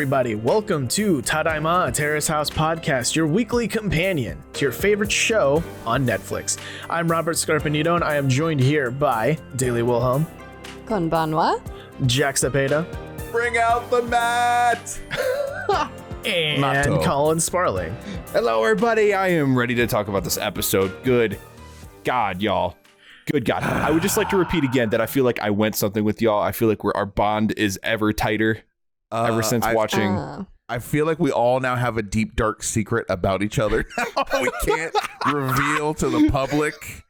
everybody. Welcome to Tadaima, a Terrace House Podcast, your weekly companion to your favorite show on Netflix. I'm Robert Scarpanito, and I am joined here by Daily Wilhelm, Konbanwa, Jack Cepeda, bring out the mat, and Nato. Colin Sparling. Hello, everybody. I am ready to talk about this episode. Good God, y'all. Good God. I would just like to repeat again that I feel like I went something with y'all. I feel like our bond is ever tighter ever since watching. I feel like we all now have a deep, dark secret about each other. We can't reveal to the public.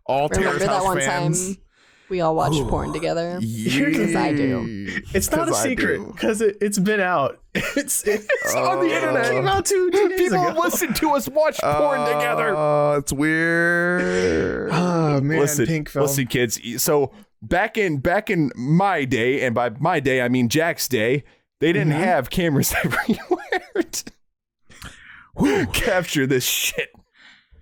All remember Terrace that House one fans. time we all watched porn together? Because I do. It's not a secret because it's been out. It's on the internet. It came out two days People ago. listen to us watch porn together. It's weird. Oh man, pink film. Listen, kids. So back in my day, and by my day I mean Jack's day, they didn't have cameras everywhere to capture this shit.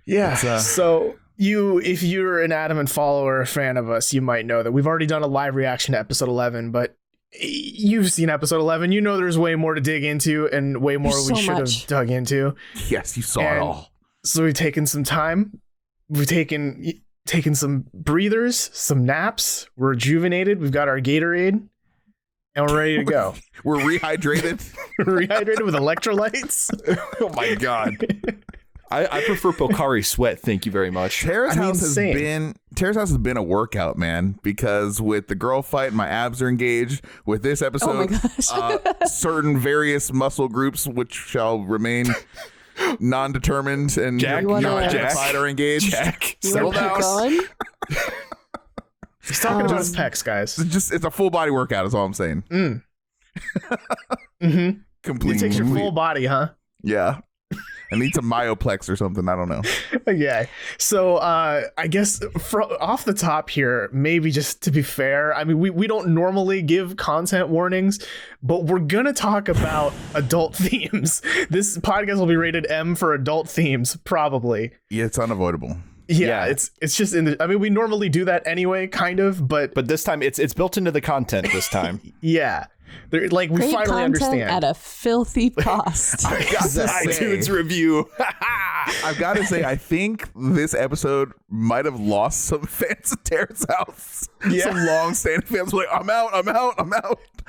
Yeah. So if you're an adamant follower or fan of us, you might know that we've already done a live reaction to episode 11, but you've seen episode 11. You know there's way more to dig into and way more we should have dug into. Yes, you saw it all. So we've taken some time. We've taken some breathers, some naps. We're rejuvenated. We've got our Gatorade. And we're ready to go. We're rehydrated. Rehydrated with electrolytes. Oh my God. I prefer Pocari Sweat. Thank you very much. Terrace House has been a workout, man, because with the girl fight, my abs are engaged. With this episode, Oh my gosh. certain various muscle groups, which shall remain non-determined and Jack, You wanna- identified, are engaged. Jack, You settle want to keep down. going? He's talking about his pecs, guys. It's a full body workout, is all I'm saying. Mm-hmm. Complete. It takes your full body, huh? Yeah. I need some myoplex or something. I don't know. Okay. So I guess off the top here, maybe just to be fair, I mean, we don't normally give content warnings, but we're going to talk about adult themes. This podcast will be rated M for adult themes, probably. Yeah, it's unavoidable. Yeah, it's just we normally do that anyway, kind of, but This time it's built into the content this time. yeah. We Great finally content understand. at a filthy cost. I've got to say, iTunes review. I've got to say, I think this episode might have lost some fans of Terrace House. Yeah. Some long-standing fans were like, I'm out.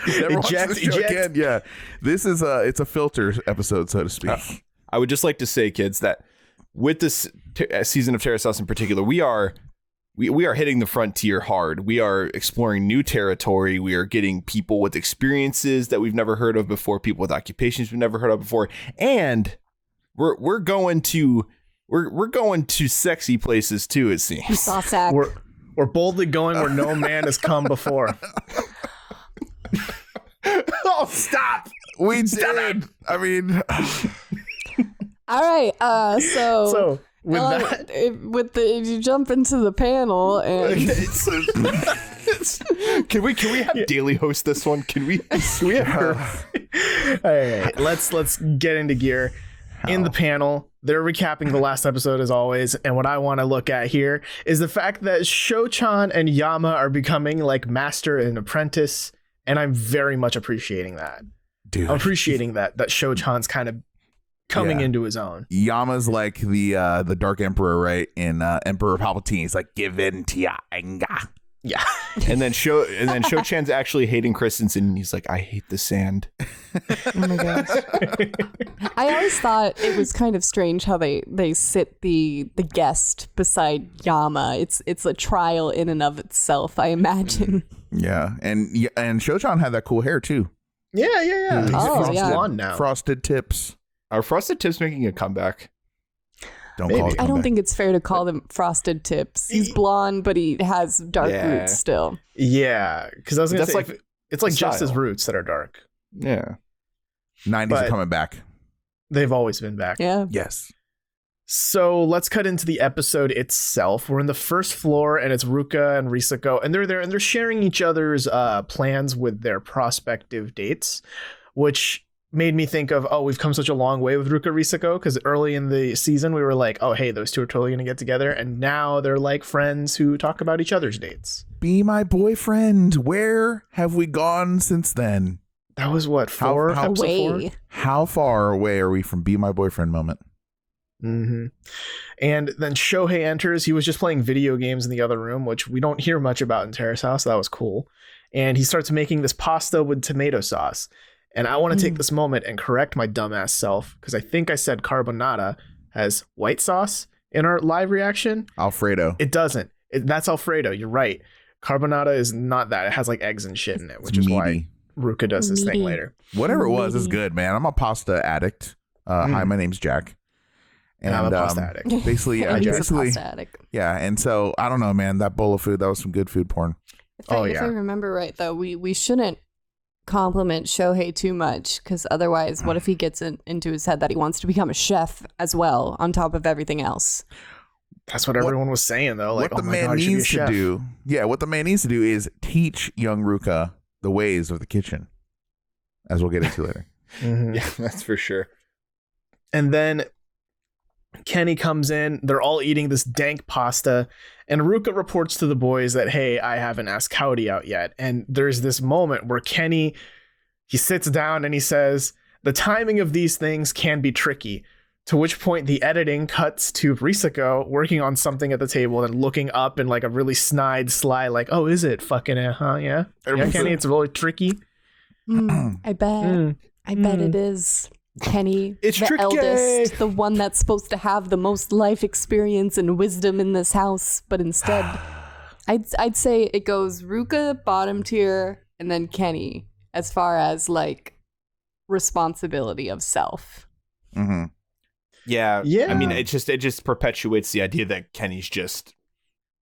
Never watch this show again. Yeah, this is it's a filter episode, so to speak. I would just like to say, kids, that with this season of Terrace House in particular, we are hitting the frontier hard. We are exploring new territory. We are getting people with experiences that we've never heard of before, people with occupations we've never heard of before, and we're going to sexy places too. It seems. Sack. We're boldly going where no man has come before. Oh, stop! We did. I mean, All right. So with that, if you jump into the panel and Can we have Daily host this one? Can we have her? all right, let's get into gear. In the panel, they're recapping the last episode as always, and what I want to look at here is the fact that Sho-chan and Yama are becoming like master and apprentice, and I'm very much appreciating that. dude, I'm appreciating that Sho-chan's kind of coming into his own. Yama's like the Dark Emperor, right? In Emperor Palpatine, he's like, give in to ya anger. Yeah. And then Sho-chan's actually hating Christensen, and he's like, I hate the sand. oh my gosh. I always thought it was kind of strange how they sit the guest beside Yama. It's a trial in and of itself, I imagine. Yeah, and Sho-chan had that cool hair too. Yeah. He's Oh, yeah. blonde now. Frosted tips. Are Frosted Tips making a comeback? Don't Maybe. call it. I don't think it's fair to call them frosted tips. He's blonde, but he has dark roots still. Yeah, because I was gonna That's say like it's like just style. his roots that are dark. Yeah. 90s But- are coming back. They've always been back. Yeah. Yes. So let's cut into the episode itself. We're in the first floor, and it's Ruka and Risako, and they're there, and they're sharing each other's plans with their prospective dates, which made me think of, we've come such a long way with Ruka Risako, because early in the season we were like, oh, hey, those two are totally going to get together, and now they're like friends who talk about each other's dates. Be my boyfriend. Where have we gone since then? That was what, four? How episode four? Away. How far away are we from Be My Boyfriend moment? Mm-hmm. And then Shohei enters. He was just playing video games in the other room, which we don't hear much about in Terrace House. That was cool. And he starts making this pasta with tomato sauce. And I want to take this moment and correct my dumbass self, because I think I said carbonara has white sauce in our live reaction. Alfredo. It doesn't. That's Alfredo. You're right. Carbonara is not that. It has like eggs and shit in it, which is why Ruka does this thing later. Whatever it was, is good, man. I'm a pasta addict. Hi, my name's Jack. And I'm a pasta addict. Basically, yeah. And he's a Basically, pasta addict. yeah. And so, I don't know, man. That bowl of food, that was some good food porn. If I remember right, though, we shouldn't compliment Shohei too much, because otherwise, what if he gets into his head that he wants to become a chef as well, on top of everything else? That's what everyone was saying, though. Like, what the man needs to do, what the man needs to do is teach young Ruka the ways of the kitchen, as we'll get into later. Mm-hmm. Yeah, that's for sure. And then Kenny comes in. They're all eating this dank pasta. And Ruka reports to the boys that, hey, I haven't asked Cowdy out yet. And there's this moment where Kenny, he sits down and he says, the timing of these things can be tricky. To which point the editing cuts to Risako working on something at the table and looking up and like a really snide, sly, like, oh, is it fucking it, huh? Yeah. Yeah, Kenny, it's really tricky. I bet. I bet it is. Kenny, It's the tricky. eldest, the one that's supposed to have the most life experience and wisdom in this house, but instead, I'd say it goes Ruka, bottom tier, and then Kenny, as far as like responsibility of self. Mm-hmm. Yeah. Yeah. I mean, it just perpetuates the idea that Kenny's just,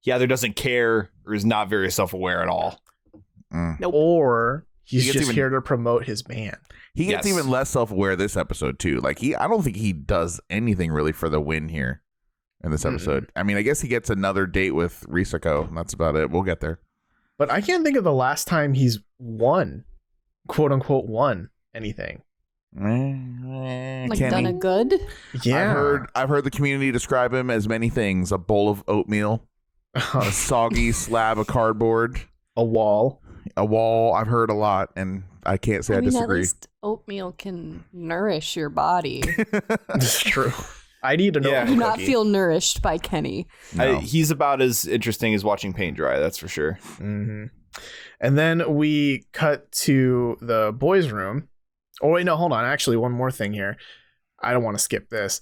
he either doesn't care or is not very self-aware at all. Nope. Or he's He gets just even- here to promote his band. He gets even less self-aware this episode too. Like I don't think he does anything really for the win here in this episode. I mean, I guess he gets another date with Risako, and that's about it. We'll get there. But I can't think of the last time he's won, quote unquote, won anything. Like done a good? Yeah. I've heard the community describe him as many things: a bowl of oatmeal, a soggy slab of cardboard, a wall. I've heard a lot, and I can't say I mean, disagree. At least oatmeal can nourish your body. It's true. I need to know. Yeah. a Do not cookie. feel nourished by Kenny. No. He's about as interesting as watching paint dry, that's for sure. Mm-hmm. And then we cut to the boys' room. Oh, wait, no, hold on. Actually, one more thing here. I don't want to skip this.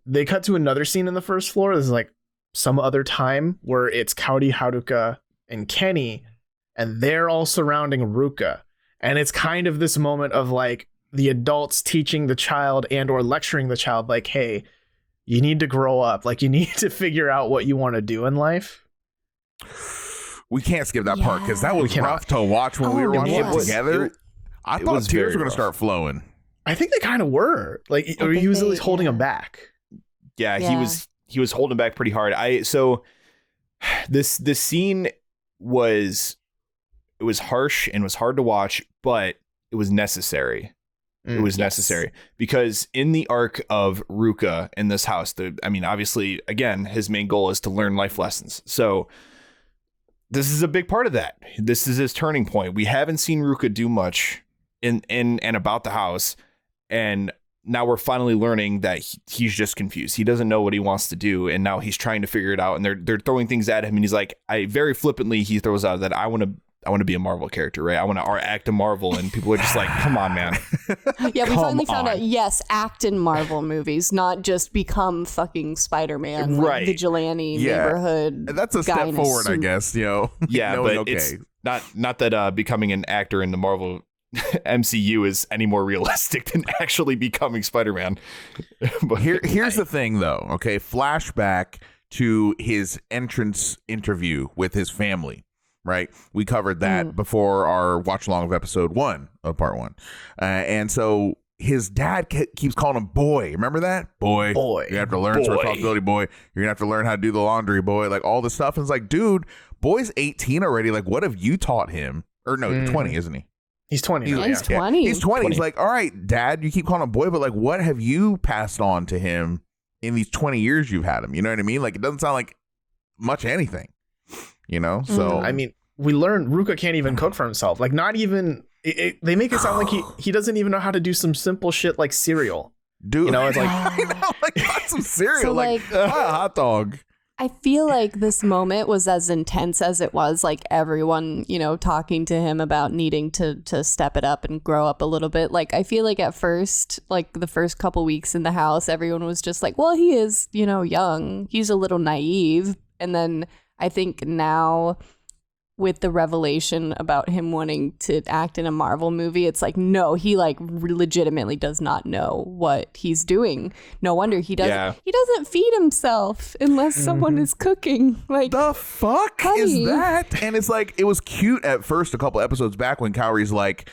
They cut to another scene in the first floor. This is like some other time where it's Cowdy, Haruka, and Kenny, and they're all surrounding Ruka. And it's kind of this moment of like the adults teaching the child and or lecturing the child, like, hey, you need to grow up. Like, you need to figure out what you want to do in life. We can't skip that part because that was cannot. rough to watch when we were Oh, watching it it was. together. I it thought was tears very were going to rough. start flowing. I think they kind of were. Like, or think he was at they- least holding yeah. him back. Yeah, Yeah. he was holding back pretty hard. So this scene was harsh and was hard to watch, but it was necessary. It was necessary because in the arc of Ruka in this house, obviously, again, his main goal is to learn life lessons. So this is a big part of that. This is his turning point. We haven't seen Ruka do much in and about the house, and now we're finally learning that he's just confused. He doesn't know what he wants to do, and now he's trying to figure it out. And they're throwing things at him, and he's like, very flippantly, he throws out that I want to be a Marvel character, right? I want to act a Marvel, and people are just like, come on, man. Yeah, we Come finally found on. out, yes, act in Marvel movies, not just become fucking Spider-Man, like Right. vigilante Yeah. neighborhood. And that's a guy step in a forward, I suit. guess. You know, Yeah, knowing, but it's not that becoming an actor in the Marvel MCU is any more realistic than actually becoming Spider-Man. But Here's the thing, though. Okay, flashback to his entrance interview with his family. Right, we covered that before our watch along of episode 1 of part 1, and so his dad keeps calling him boy. Remember that? Boy. You have to learn some responsibility, boy. You're gonna have to learn how to do the laundry, boy. Like all this stuff. And it's like, dude, boy's 18 already. Like, what have you taught him? Or no, 20, isn't he? He's 20 now. He's Yeah. 20. He's 20. He's like, all right, dad, you keep calling him boy, but like, what have you passed on to him in these 20 years you've had him? You know what I mean? Like, it doesn't sound like much anything, you know? So, I mean, we learned Ruka can't even cook for himself. Like, not even they make it sound like he doesn't even know how to do some simple shit like cereal. Dude, you know, it's like I know, like got some cereal, So, like a hot dog. I feel like this moment was as intense as it was like everyone, you know, talking to him about needing to step it up and grow up a little bit. Like, I feel like at first, like the first couple weeks in the house, everyone was just like, well, he is, you know, young. He's a little naive. And then I think now with the revelation about him wanting to act in a Marvel movie, it's like, no, he like legitimately does not know what he's doing. No wonder he doesn't feed himself unless someone is cooking. Like, The fuck honey. is that? And it's like, it was cute at first, a couple episodes back when Kaori's like,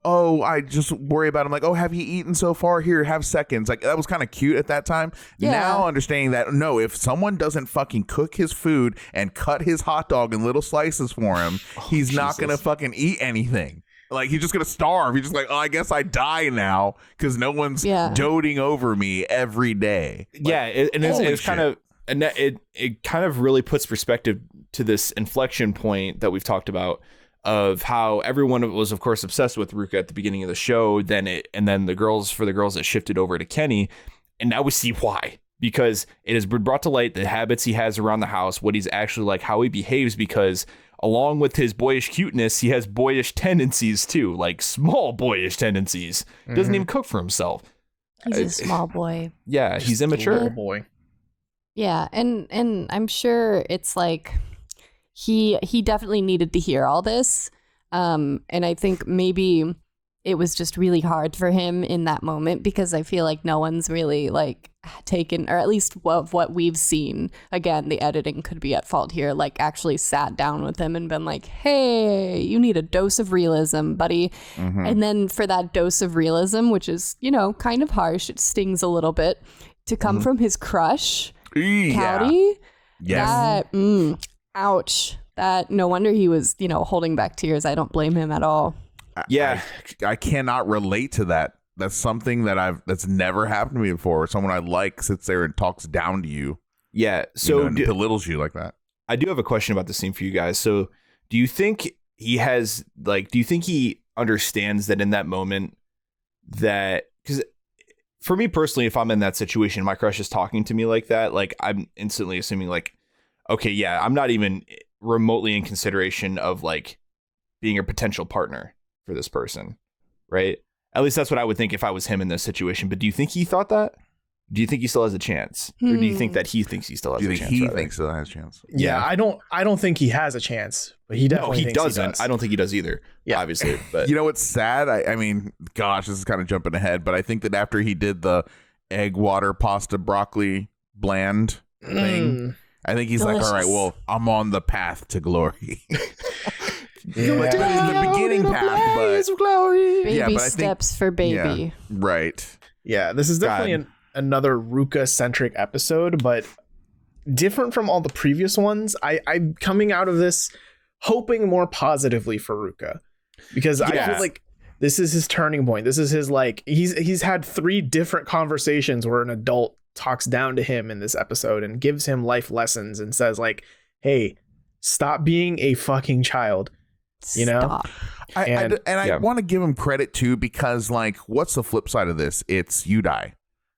oh, I just worry about him. Like, oh, have you eaten so far? Here, have seconds. Like, that was kind of cute at that time. Yeah. Now understanding that, no, if someone doesn't fucking cook his food and cut his hot dog in little slices for him, he's not going to fucking eat anything. Like, he's just going to starve. He's just like, oh, I guess I die now because no one's doting over me every day. Like, yeah, it's kind of, and it kind of really puts perspective to this inflection point that we've talked about, of how everyone was, of course, obsessed with Ruka at the beginning of the show. And then the girls it shifted over to Kenny. And now we see why, because it has been brought to light the habits he has around the house, what he's actually like, how he behaves, because along with his boyish cuteness, he has boyish tendencies too, like small boyish tendencies. Doesn't even cook for himself. he's a small boy. Yeah, he's immature. little boy. Yeah, and I'm sure it's like he definitely needed to hear all this. And I think maybe it was just really hard for him in that moment, because I feel like no one's really like taken, or at least what we've seen, again, the editing could be at fault here, like actually sat down with him and been like, hey, you need a dose of realism, buddy. And then for that dose of realism, which is, you know, kind of harsh, it stings a little bit, to come from his crush, Cowdy. Yes. That, ouch. That, no wonder he was, you know, holding back tears. I don't blame him at all. Yeah. I cannot relate to that. That's something that's never happened to me before. Someone I like sits there and talks down to you. Yeah. So and belittles you like that. I do have a question about this scene for you guys. So do you think he understands that in that moment, that, because for me personally, if I'm in that situation, my crush is talking to me like that, like I'm instantly assuming like, okay, yeah, I'm not even remotely in consideration of like being a potential partner for this person, right? At least that's what I would think if I was him in this situation. But do you think he thought that? Do you think he still has a chance? Or do you think that he thinks he still has a chance? Do you think he thinks he still has a chance? Yeah, I don't think he has a chance, but he definitely thinks doesn't. He does. I don't think he does either. Yeah, obviously. But you know what's sad? I mean, gosh, this is kind of jumping ahead, but I think that after he did the egg, water, pasta, broccoli, bland thing, I think he's Delicious. like, all right, well, I'm on the path to glory. Yeah. But in the beginning path, but Baby yeah, but I think, steps for baby. yeah, right. Yeah, this is definitely another Ruka-centric episode, but different from all the previous ones. I'm coming out of this hoping more positively for Ruka, because I feel like this is his turning point. This is his, like, he's had 3 different conversations where an adult talks down to him in this episode and gives him life lessons and says like, hey, stop being a fucking child. You know? Stop. I want to give him credit too, because like, what's the flip side of this? It's Yudai,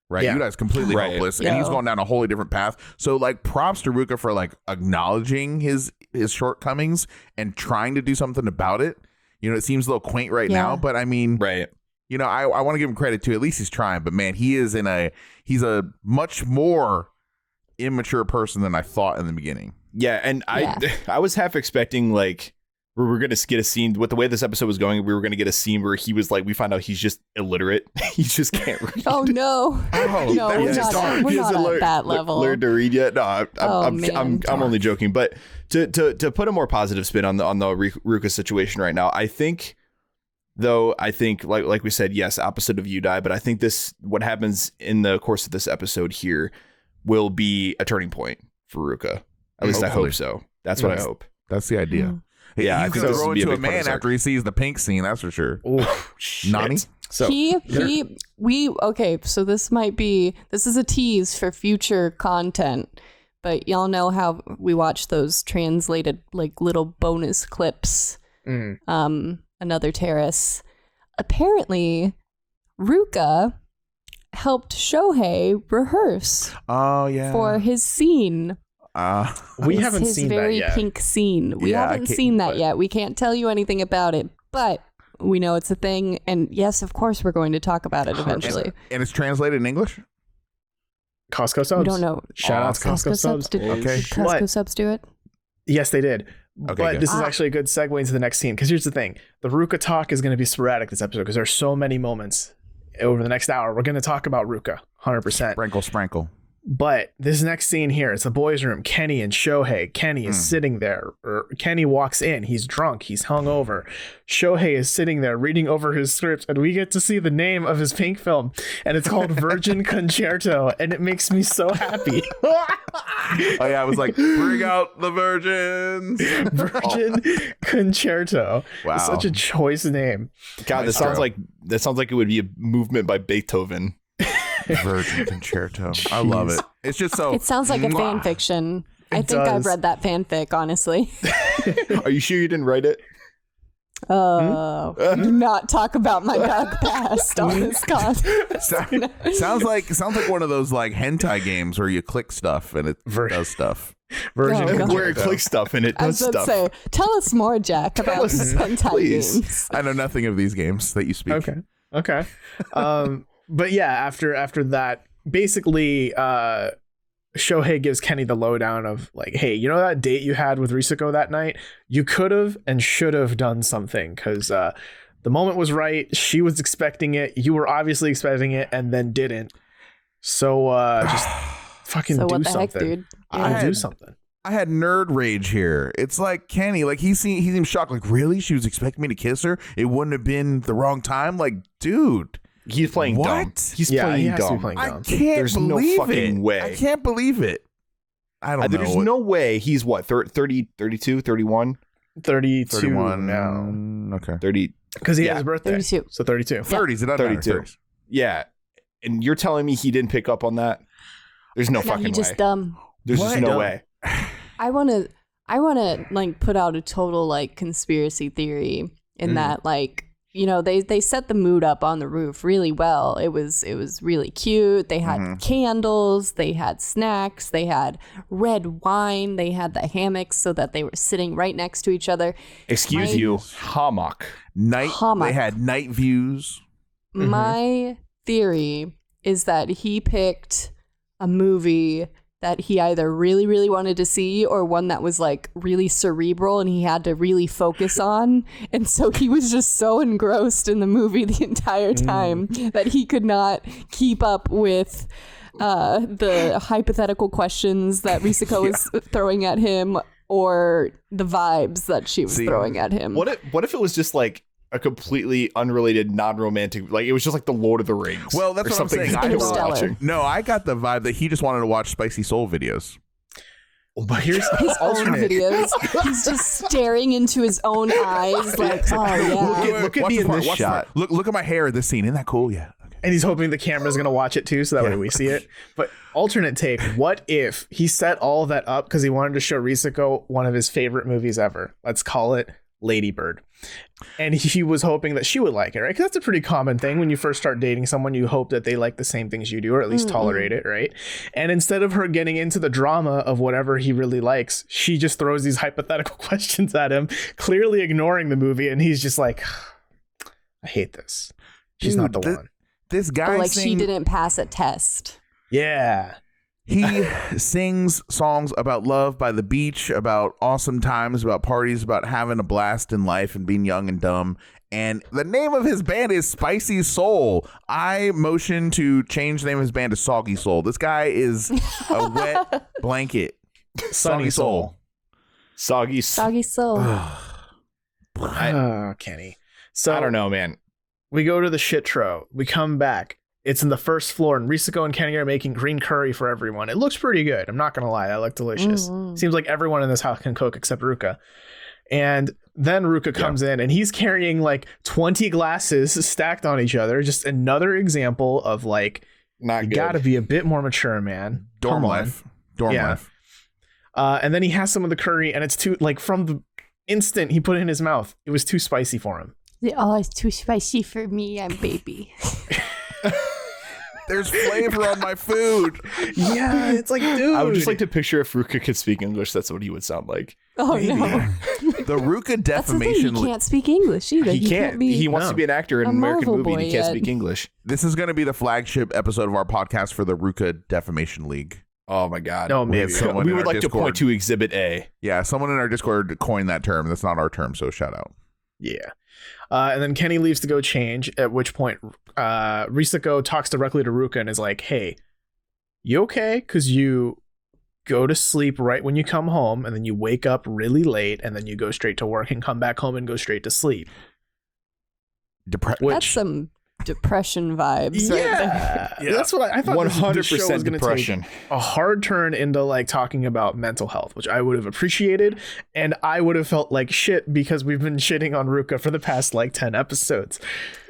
right? Yeah. Yudai's completely hopeless, and he's going down a wholly different path. So like, props to Ruka for like acknowledging his shortcomings and trying to do something about it. You know, it seems a little quaint right now, but I mean, you know, I want to give him credit too. At least he's trying. But man, he's a much more immature person than I thought in the beginning. Yeah, and I was half expecting like we're going to get a scene with the way this episode was going. We were going to get a scene where he was like, we find out he's just illiterate. He just can't read. Oh no! No, we're not at that level. Learned to read yet? No, I'm only joking. But to put a more positive spin on the Ruka situation right now, I think like we said, yes, opposite of Yudai, but I think what happens in the course of this episode here will be a turning point for Ruka. At least I hope so. That's what I hope. That's the idea. Yeah, I think throw into a man after he sees the pink scene. That's for sure. Oh, shit. Nani? So so this is a tease for future content, but y'all know how we watch those translated like little bonus clips. another terrace. Apparently, Ruka helped Shohei rehearse for his scene. We haven't seen that very yet. pink scene. We haven't seen that yet. We can't tell you anything about it, but we know it's a thing. And yes, of course, we're going to talk about it eventually. And it's translated in English? Costco subs. We don't know. Shout out to Costco subs. Did Costco subs do it? Yes, they did. Okay, but good. this is actually a good segue into the next scene, because here's the thing. The Ruka talk is going to be sporadic this episode because there's so many moments over the next hour. We're going to talk about Ruka 100%. Sprinkle. But this next scene here, it's the boys' room. Kenny and Shohei. Kenny is sitting there. Kenny walks in. He's drunk. He's hungover. Shohei is sitting there reading over his script, and we get to see the name of his pink film, and it's called Virgin Concerto, and it makes me so happy. Oh yeah, I was like, bring out the virgins. Virgin Concerto. Wow. It's such a choice name. God, that sounds like it would be a movement by Beethoven. Virgin Concerto. I love it. It's just so. It sounds like a fan fiction. I think I've read that fanfic, honestly. Are you sure you didn't write it? Do not talk about my dark past on this cast. Sounds like one of those like hentai games where you click stuff and it does stuff. Virgin Where it clicks stuff and it does I was stuff. Say, tell us more, Jack, about hentai please. games. I know nothing of these games that you speak. Okay. But yeah, after that, basically, Shohei gives Kenny the lowdown of like, hey, you know that date you had with Risako that night? You could have and should have done something, because the moment was right. She was expecting it. You were obviously expecting it and then didn't. So just fucking So do what the something. heck, dude? Do something. I had nerd rage here. It's like Kenny, like he seemed shocked. Like, really? She was expecting me to kiss her? It wouldn't have been the wrong time? Like, dude. He's playing dumb. He's playing he has to be dumb. playing dumb. I can't There's believe no fucking it. way. I can't believe it. I don't know. There's no way he's what, 30, 32, 31? 32 31 now. Okay. 30. Because he had his birthday. 32. So 32. 30s. It doesn't 32. matter. 30s. Yeah. And you're telling me he didn't pick up on that? There's no fucking way. He's just dumb. There's just no way. I want to like put out a total like conspiracy theory in that, like, you know, they set the mood up on the roof really well. It was really cute. They had candles, they had snacks, they had red wine, they had the hammocks so that they were sitting right next to each other. Excuse you, hammock. They had night views. My theory is that he picked a movie that he either really, really wanted to see or one that was like really cerebral and he had to really focus on. And so he was just so engrossed in the movie the entire time that he could not keep up with the hypothetical questions that Risako was throwing at him or the vibes that she was throwing at him. What if it was just like a completely unrelated, non-romantic, like it was just like the Lord of the Rings? Well, that's or what I'm saying. Interstellar. I got the vibe that he just wanted to watch Spicy Soul videos. But here's his own alternate. videos. He's just staring into his own eyes like, oh yeah. Look at me in this shot. Look at my hair in this scene. Isn't that cool? Yeah. Okay. And he's hoping the camera's going to watch it too, so that way we see it. But alternate take, what if he set all that up because he wanted to show Risako one of his favorite movies ever? Let's call it Lady Bird. And he was hoping that she would like it, right? Because that's a pretty common thing when you first start dating someone. You hope that they like the same things you do, or at least tolerate it, right? And instead of her getting into the drama of whatever he really likes, she just throws these hypothetical questions at him, clearly ignoring the movie. And he's just like, I hate this. She's not the one. This guy, Or like she didn't pass a test. Yeah. He sings songs about love by the beach, about awesome times, about parties, about having a blast in life and being young and dumb. And the name of his band is Spicy Soul. I motion to change the name of his band to Soggy Soul. This guy is a wet blanket. Sunny Soul. Soggy Soul. Kenny. So I don't know, man. We go to the shit tro. We come back. It's in the first floor, and Risako and Kenny are making green curry for everyone. It looks pretty good. I'm not going to lie. That looked delicious. Seems like everyone in this house can cook except Ruka. And then Ruka comes in, and he's carrying like 20 glasses stacked on each other. Just another example of like, Not you good. got to be a bit more mature, man. Dorm Come on. life. Dorm life. And then he has some of the curry, and it's too, like, from the instant he put it in his mouth, it was too spicy for him. Oh, it's too spicy for me. I'm baby. There's flavor on my food. Yeah, it's like, dude. I would just like to picture if Ruka could speak English, that's what he would sound like. Oh, Maybe. no. The Ruka That's the thing. defamation. He can't speak English either. He can't. He wants to be an actor in a an American Marvel movie and he boy can't yet. speak English. This is going to be the flagship episode of our podcast for the Ruka Defamation League. Oh my God. No, maybe. Someone We in would our like to Discord- point to Exhibit A. Yeah, someone in our Discord coined that term. That's not our term, so shout out. Yeah. And then Kenny leaves to go change, at which point Risako talks directly to Ruka and is like, hey, you okay? Because you go to sleep right when you come home, and then you wake up really late, and then you go straight to work and come back home and go straight to sleep. That's some depression vibes right there. Yeah. That's what I thought. 100% this show was going to depression. take a hard turn into like talking about mental health, which I would have appreciated, and I would have felt like shit because we've been shitting on Ruka for the past like 10 episodes.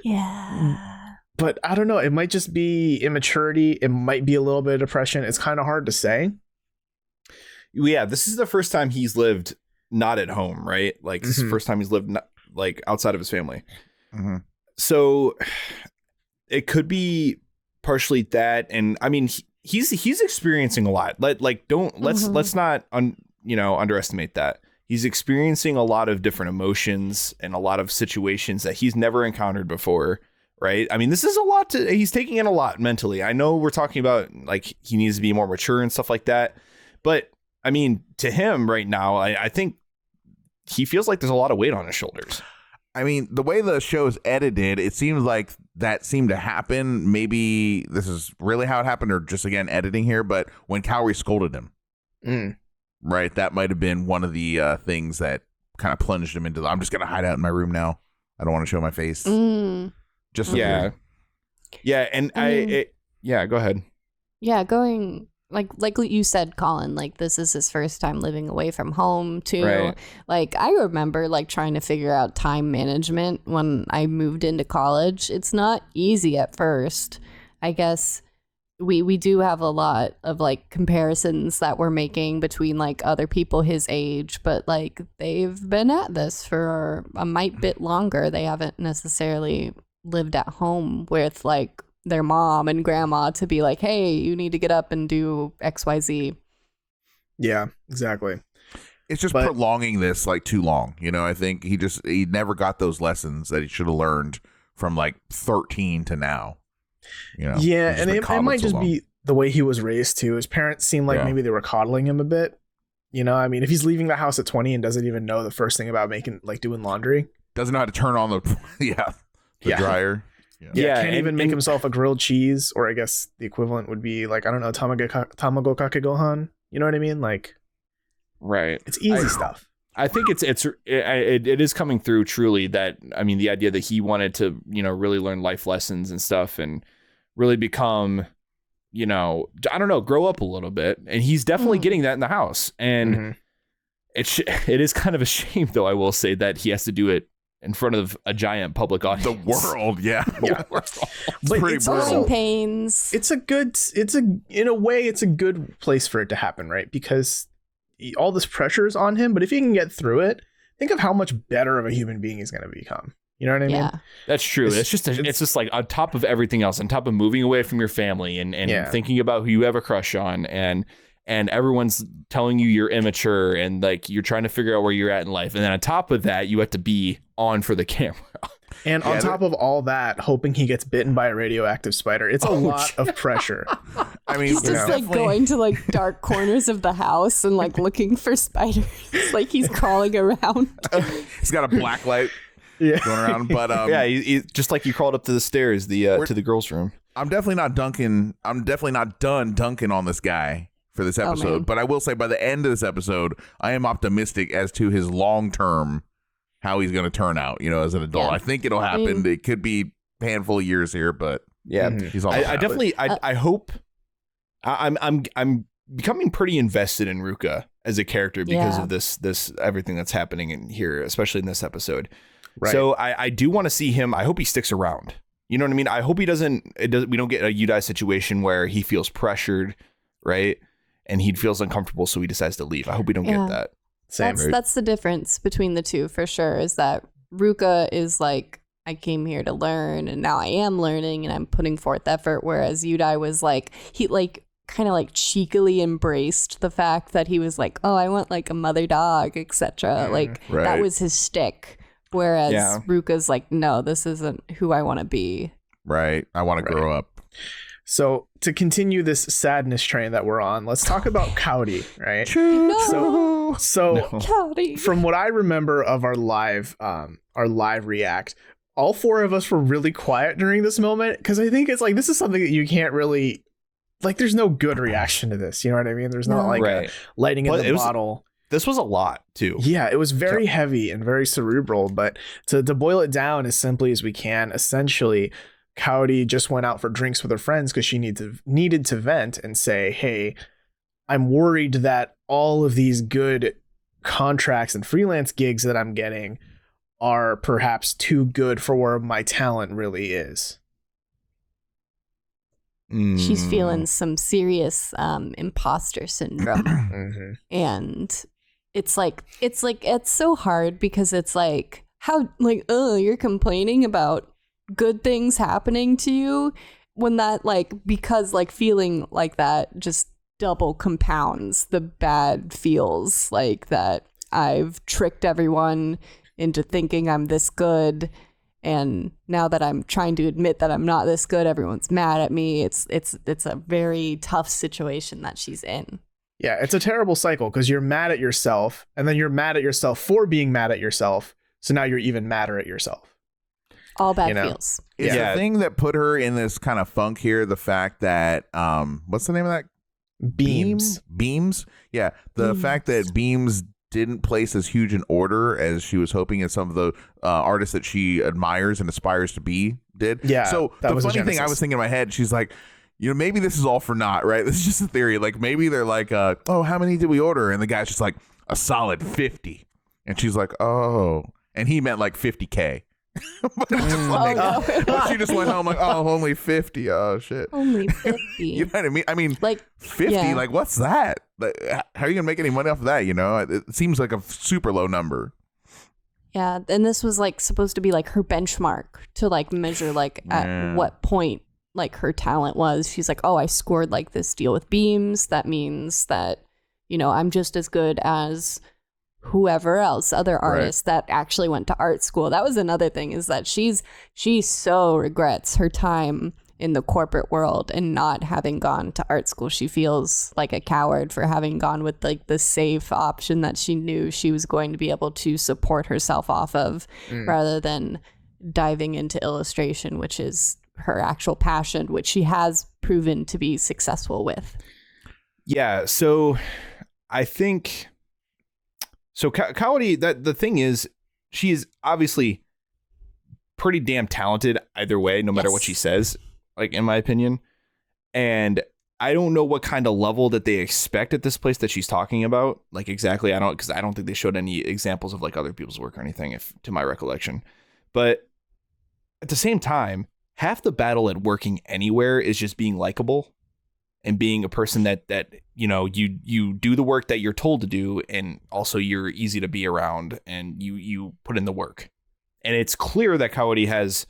Yeah. But I don't know. It might just be immaturity. It might be a little bit of depression. It's kind of hard to say. Yeah, this is the first time he's lived not at home, right? Like this is the first time he's lived not, like outside of his family. Mm-hmm. So it could be partially that, and I mean he's experiencing a lot. Let's not underestimate that. He's experiencing a lot of different emotions and a lot of situations that he's never encountered before. Right. I mean, this is a lot he's taking in a lot mentally. I know we're talking about like he needs to be more mature and stuff like that. But I mean, to him right now, I think he feels like there's a lot of weight on his shoulders. I mean, the way the show's edited, it seems like that seemed to happen. Maybe this is really how it happened, or just, again, editing here. But when Cowrie scolded him, right, that might have been one of the things that kind of plunged him into I'm just going to hide out in my room now. I don't want to show my face. Just yeah. And go ahead. Yeah, going like you said, Colin, like this is his first time living away from home too. Right. Like I remember like trying to figure out time management when I moved into college. It's not easy at first. I guess we do have a lot of like comparisons that we're making between like other people his age, but like they've been at this for a mite bit longer. They haven't necessarily lived at home with like their mom and grandma to be like, hey, you need to get up and do XYZ. Yeah, exactly. It's just prolonging this like too long. You know, I think he never got those lessons that he should have learned from like 13 to now. You know? Yeah, and it might just be the way he was raised too. His parents seem like maybe they were coddling him a bit. You know, I mean, if he's leaving the house at 20 and doesn't even know the first thing about doing laundry. Doesn't know how to turn on the dryer. Yeah, can't even make himself a grilled cheese, or I guess the equivalent would be like, I don't know, tamago kake gohan. You know what I mean? Like, right. It's easy stuff. I think it is coming through truly that, I mean, the idea that he wanted to, really learn life lessons and stuff and really become, I don't know, grow up a little bit. And he's definitely getting that in the house. And it is kind of a shame, though, I will say, that he has to do it in front of a giant public audience. The world, yeah. But it's growing pains. In a way, it's a good place for it to happen, right? Because all this pressure is on him, but if he can get through it, think of how much better of a human being he's going to become. You know what I mean? Yeah. That's true. It's just like on top of everything else, on top of moving away from your family and thinking about who you have a crush on, and everyone's telling you you're immature and like you're trying to figure out where you're at in life. And then on top of that, you have to be on for the camera. And on top of all that, hoping he gets bitten by a radioactive spider. It's a lot of pressure. I mean, he's just like going to like dark corners of the house and like looking for spiders. Like he's crawling around. He's got a black light going around. But he just like you crawled up to the stairs, to the girls' room. I'm definitely not done dunking on this guy for this episode, but I will say by the end of this episode, I am optimistic as to his long-term, how he's going to turn out, as an adult. I think it'll happen. It could be a handful of years here, but he's almost I hope I'm becoming pretty invested in Ruka as a character because of this everything that's happening in here, especially in this episode. Right. So I do want to see him. I hope he sticks around. You know what I mean? I hope we don't get a Yudai situation where he feels pressured, right? And he feels uncomfortable, so he decides to leave. I hope we don't get that. Same. That's the difference between the two, for sure, is that Ruka is like, I came here to learn, and now I am learning, and I'm putting forth effort. Whereas Yudai was like, he like kind of like cheekily embraced the fact that he was like, oh, I want like a mother dog, etc. Like that was his shtick. Whereas Ruka's like, no, this isn't who I want to be. Right. I want to grow up. So to continue this sadness train that we're on, let's talk about Cowdy, right? No. So Cowdy. From what I remember of our live react, all four of us were really quiet during this moment, because I think it's like, this is something that you can't really, like, there's no good reaction to this. You know what I mean? There's not like a lighting in the bottle. This was a lot too. Yeah, it was very heavy and very cerebral, but to boil it down as simply as we can, essentially, Cowdy just went out for drinks with her friends because she needed to vent and say, hey, I'm worried that all of these good contracts and freelance gigs that I'm getting are perhaps too good for where my talent really is. She's feeling some serious imposter syndrome. And it's so hard because it's like, how, like, oh, you're complaining about good things happening to you, when that, like, because like feeling like that just double compounds the bad feels, like that I've tricked everyone into thinking I'm this good, and now that I'm trying to admit that I'm not this good, everyone's mad at me. It's a very tough situation that she's in. Yeah, it's a terrible cycle, because you're mad at yourself, and then you're mad at yourself for being mad at yourself, so now you're even madder at yourself. All bad feels. It's the thing that put her in this kind of funk here, the fact that what's the name of that? Beams. Yeah, the fact that Beams didn't place as huge an order as she was hoping, and some of the artists that she admires and aspires to be did. Yeah. So the funny thing I was thinking in my head, she's like, you know, maybe this is all for naught, right? This is just a theory. Like, maybe they're like, oh, how many did we order? And the guy's just like, a solid 50. And she's like, oh, and he meant like 50K. But she just went home like, oh, only 50. Oh shit, only 50. You know what I mean? I mean, like 50. Like, what's that? Like, how are you gonna make any money off of that? You know, it seems like a super low number. Yeah, and this was like supposed to be like her benchmark to like measure like at what point like her talent was. She's like, oh, I scored like this deal with Beams. That means that, you know, I'm just as good as whoever else, other artists that actually went to art school. That was another thing, is that she so regrets her time in the corporate world and not having gone to art school. She feels like a coward for having gone with like the safe option that she knew she was going to be able to support herself off of, rather than diving into illustration, which is her actual passion, which she has proven to be successful with. Yeah, so I think Cowdy, that the thing is, she is obviously pretty damn talented either way, no matter what she says, like, in my opinion. And I don't know what kind of level that they expect at this place that she's talking about. Like, exactly. Because I don't think they showed any examples of like other people's work or anything, if to my recollection. But at the same time, half the battle at working anywhere is just being likable and being a person that you know, you do the work that you're told to do, and also you're easy to be around, and you put in the work. And it's clear that Cowdy has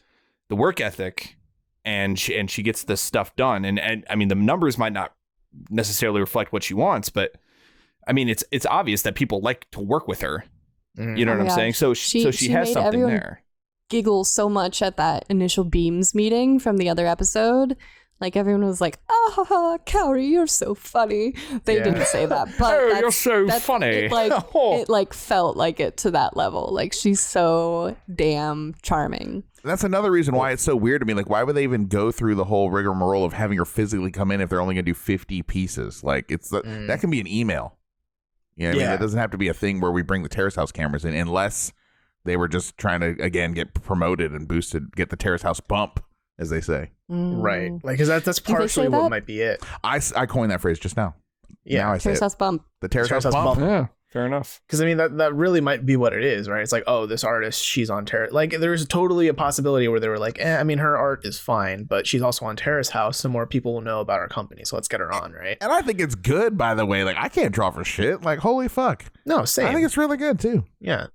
the work ethic, and she gets this stuff done. And I mean, the numbers might not necessarily reflect what she wants, but I mean, it's obvious that people like to work with her. You know what I'm saying? So she has something there. Giggle so much at that initial Beams meeting from the other episode. Like, everyone was like, ah, Cowdy, you're so funny. They didn't say that, but oh, you're so funny. It like felt like it to that level. Like, she's so damn charming. That's another reason why it's so weird to me. Like, why would they even go through the whole rigmarole of having her physically come in if they're only going to do 50 pieces? Like, it's that can be an email. You know what I mean? It doesn't have to be a thing where we bring the Terrace House cameras in, unless they were just trying to, again, get promoted and boosted, get the Terrace House bump, as they say. Right. Like, because that's partially what might be it. I coined that phrase just now. Yeah. Now I say Terrace House bump. The Terrace House bump. Yeah. Fair enough. Because I mean, that really might be what it is, right? It's like, oh, this artist, she's on Terrace. Like, there's totally a possibility where they were like, I mean, her art is fine, but she's also on Terrace House, so more people will know about our company, so let's get her on, right? And I think it's good, by the way. Like, I can't draw for shit. Like, holy fuck. No, same. I think it's really good too. Yeah.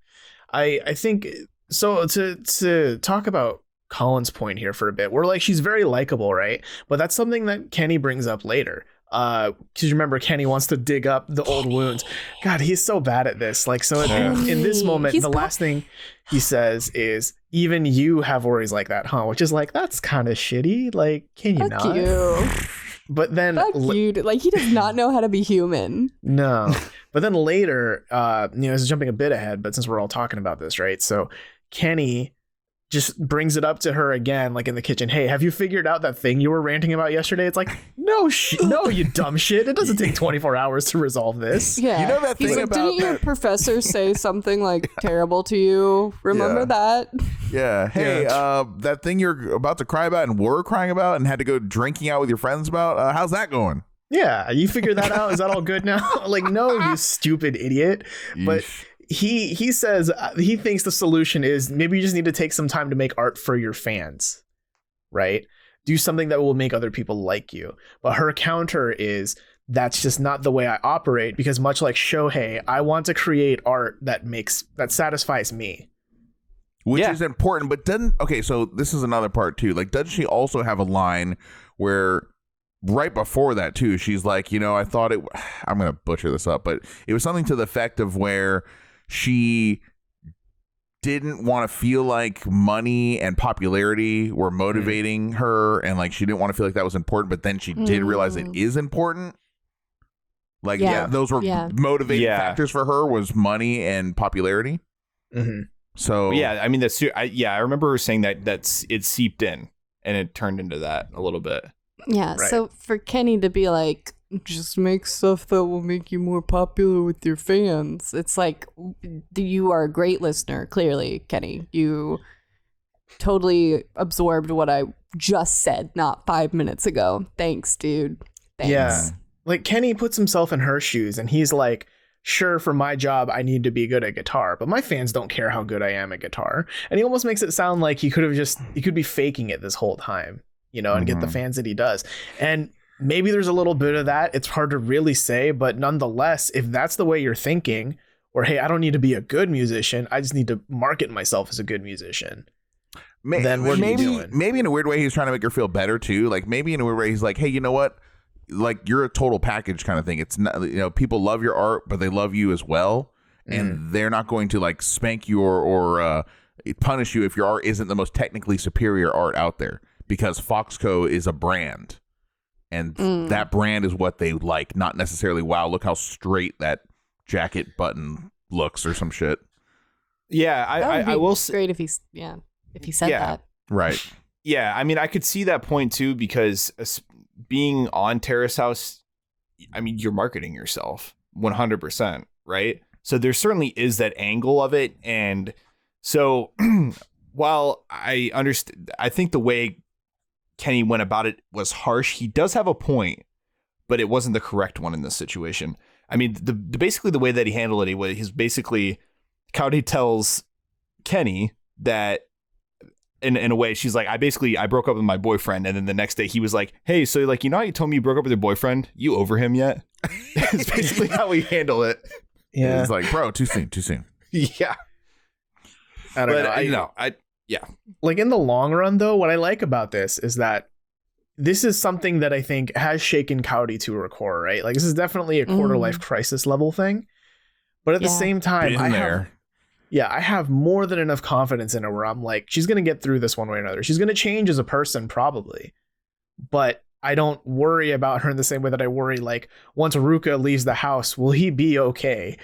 I think So to talk about Colin's point here for a bit, we're like, she's very likable, right? But that's something that Kenny brings up later. Because remember, Kenny wants to dig up the old wounds. God, he's so bad at this. Like, so in this moment, the last thing he says is, "Even you have worries like that, huh?" Which is like, that's kind of shitty. Like, can you Fuck not? you. But then, You. Like, he does not know how to be human. No. But then later, this is jumping a bit ahead, but since we're all talking about this, right? So Kenny just brings it up to her again, like in the kitchen. Hey, have you figured out that thing you were ranting about yesterday? It's like, no, you dumb shit. It doesn't take 24 hours to resolve this. Yeah. You know that He's thing like, about didn't your professor say something like terrible to you? Remember that? Yeah. Hey, that thing you're about to cry about and were crying about and had to go drinking out with your friends about, how's that going? Yeah, you figured that out? Is that all good now? Like, no, you stupid idiot. But he says he thinks the solution is maybe you just need to take some time to make art for your fans, right? Do something that will make other people like you. But her counter is, that's just not the way I operate, because much like Shohei, I want to create art that satisfies me. Which is important, but so this is another part too. Like, doesn't she also have a line where right before that too, she's like, I thought I'm going to butcher this up, but it was something to the effect of where she didn't want to feel like money and popularity were motivating her, and like she didn't want to feel like that was important, but then she did realize it is important. Like, those were motivating factors for her, was money and popularity. Mm-hmm. So I mean, I remember her saying that it seeped in and it turned into that a little bit. Yeah. Right. So for Kenny to be like, just make stuff that will make you more popular with your fans. It's like, you are a great listener, clearly, Kenny. You totally absorbed what I just said not 5 minutes ago. Thanks, dude. Thanks. Yeah. Like, Kenny puts himself in her shoes and he's like, sure, for my job, I need to be good at guitar, but my fans don't care how good I am at guitar. And he almost makes it sound like he could be faking it this whole time, and get the fans that he does. And maybe there's a little bit of that. It's hard to really say, but nonetheless, if that's the way you're thinking, or, hey, I don't need to be a good musician, I just need to market myself as a good musician. Then what are you doing? Maybe in a weird way, he's trying to make her feel better too. Like, maybe in a weird way, he's like, hey, you know what? Like, you're a total package kind of thing. It's not, people love your art, but they love you as well. And they're not going to like spank you or punish you if your art isn't the most technically superior art out there, because Foxco is a brand. And that brand is what they like, not necessarily, wow, look how straight that jacket button looks or some shit. Yeah, I will say, great if he said that. Right. Yeah, I mean, I could see that point too, because being on Terrace House, I mean, you're marketing yourself 100%, right? So there certainly is that angle of it. And so while I understand, I think the way Kenny went about it was harsh. He does have a point, but it wasn't the correct one in this situation. I mean, basically the way that he handled it, he's basically, Cowdy tells Kenny that in a way, she's like, I broke up with my boyfriend. And then the next day he was like, hey, so like, how you told me you broke up with your boyfriend? You over him yet? It's basically how we handle it. Yeah. It's like, bro, too soon. Yeah. I don't know. Yeah. Like, in the long run, though, what I like about this is that this is something that I think has shaken Cowdy to her core, right? Like, this is definitely a quarter life crisis level thing. But at the same time, I have more than enough confidence in her where I'm like, she's going to get through this one way or another. She's going to change as a person, probably. But I don't worry about her in the same way that I worry, like, once Ruka leaves the house, will he be okay?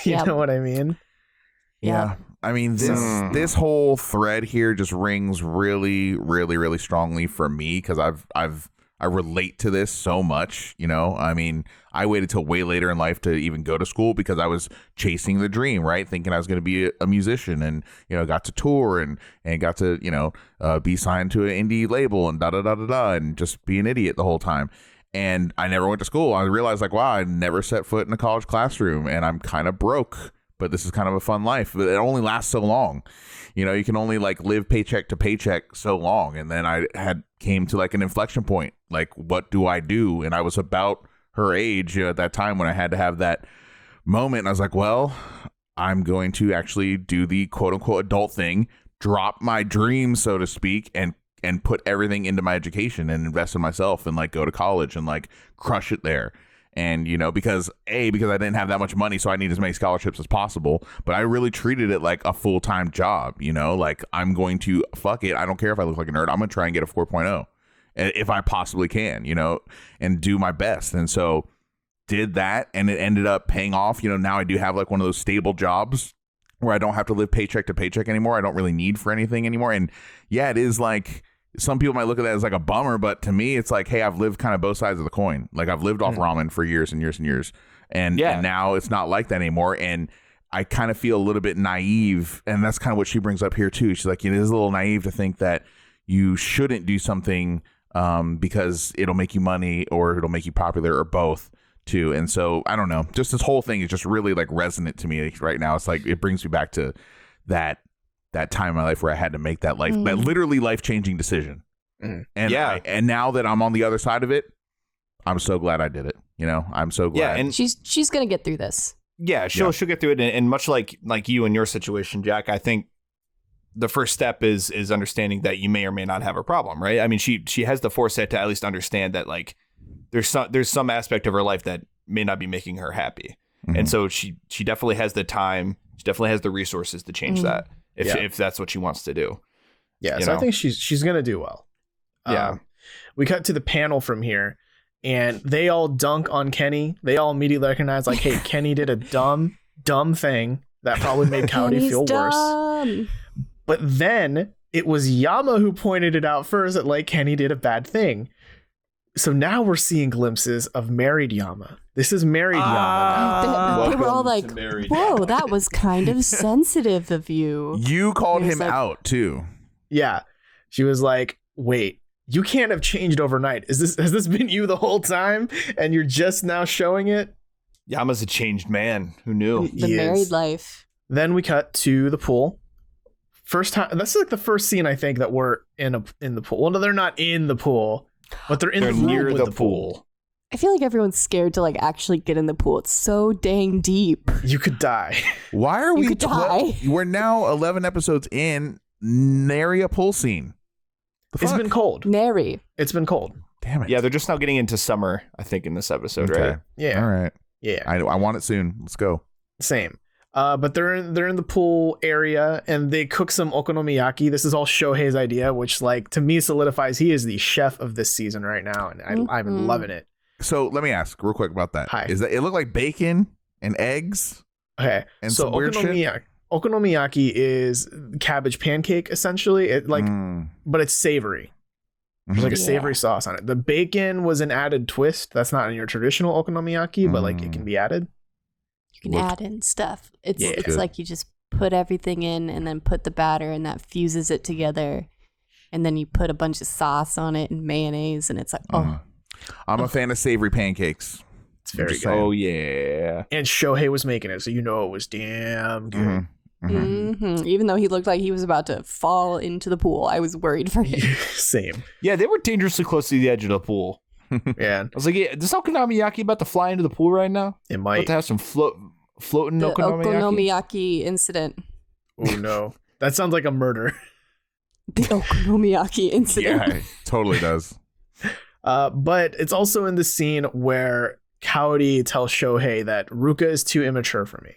You know what I mean? Yeah. I mean, this whole thread here just rings really, really, really strongly for me, because I relate to this so much. I mean, I waited till way later in life to even go to school because I was chasing the dream, right? Thinking I was going to be a musician, and got to tour and got to be signed to an indie label and and just be an idiot the whole time. And I never went to school. I realized, like, wow, I never set foot in a college classroom, and I'm kind of broke. But this is kind of a fun life. But it only lasts so long. You can only like live paycheck to paycheck so long. And then I came to like an inflection point. Like, what do I do? And I was about her age at that time when I had to have that moment. And I was like, well, I'm going to actually do the quote unquote adult thing, drop my dreams, so to speak, and put everything into my education and invest in myself and like go to college and like crush it there. And, you know, because I didn't have that much money, so I need as many scholarships as possible. But I really treated it like a full-time job, you know, like I'm going to fuck it. I don't care if I look like a nerd. I'm going to try and get a 4.0 if I possibly can, you know, and do my best. And so did that, and it ended up paying off. You know, now I do have like one of those stable jobs where I don't have to live paycheck to paycheck anymore. I don't really need for anything anymore. And yeah, it is like, some people might look at that as like a bummer, but to me, it's like, hey, I've lived kind of both sides of the coin. Like I've lived off ramen for years and years and years. And now it's not like that anymore. And I kind of feel a little bit naive. And that's kind of what she brings up here too. She's like, it is a little naive to think that you shouldn't do something because it'll make you money or it'll make you popular or both too. And so I don't know, just this whole thing is just really like resonant to me right now. It's like, it brings me back to that time in my life where I had to make that that literally life-changing decision. And and now that I'm on the other side of it, I'm so glad I did it. You know, I'm so glad. Yeah, and she's gonna get through this. Yeah, she'll get through it. And much like you in your situation, Jack, I think the first step is understanding that you may or may not have a problem, right? I mean, she has the foresight to at least understand that like there's some aspect of her life that may not be making her happy. And so she definitely has the time, she definitely has the resources to change that. If that's what she wants to do. Yeah, so I think she's going to do well. Yeah. We cut to the panel from here, and they all dunk on Kenny. They all immediately recognize, like, hey, Kenny did a dumb thing that probably made Cowdy feel worse. But then it was Yama who pointed it out first that, like, Kenny did a bad thing. So now we're seeing glimpses of married Yama. This is married Yama. They were all like, whoa, that was kind of sensitive of you. You called him out too. Yeah. She was like, wait, you can't have changed overnight. Has this been you the whole time? And you're just now showing it? Yama's a changed man. Who knew? The married life. Then we cut to the pool. First time. That's like the first scene, I think, that we're in the pool. Well, no, they're not in the pool. But they're near the pool. I feel like everyone's scared to like actually get in the pool. It's so dang deep. You could die. Why are we? Die. We're now 11 episodes in. Nary a pool scene. It's been cold. Nary. It's been cold. Damn it. Yeah, they're just now getting into summer, I think, in this episode, right? Yeah. All right. Yeah. I want it soon. Let's go. Same. But they're in the pool area, and they cook some okonomiyaki. This is all Shohei's idea, which, like, to me solidifies he is the chef of this season right now, and I'm loving it. So let me ask real quick about that. Hi. Is that it look like bacon and eggs? Okay. And so some weird shit? Okonomiyaki is cabbage pancake essentially. It but it's savory. There's like a savory sauce on it. The bacon was an added twist. That's not in your traditional okonomiyaki, but like it can be added. You can add in stuff. It's like you just put everything in and then put the batter, and that fuses it together. And then you put a bunch of sauce on it and mayonnaise, and it's like, I'm a fan of savory pancakes. It's very good. Oh, yeah. And Shohei was making it, so you know it was damn good. Even though he looked like he was about to fall into the pool, I was worried for him. Same. Yeah, they were dangerously close to the edge of the pool. Yeah. I was like, yeah, this okonomiyaki about to fly into the pool right now? It might. About to have some floating The okonomiyaki? okonomiyaki incident. Oh, no. That sounds like a murder. The okonomiyaki incident. Yeah, it totally does. But it's also in the scene where Cowdy tells Shohei that Ruka is too immature for me.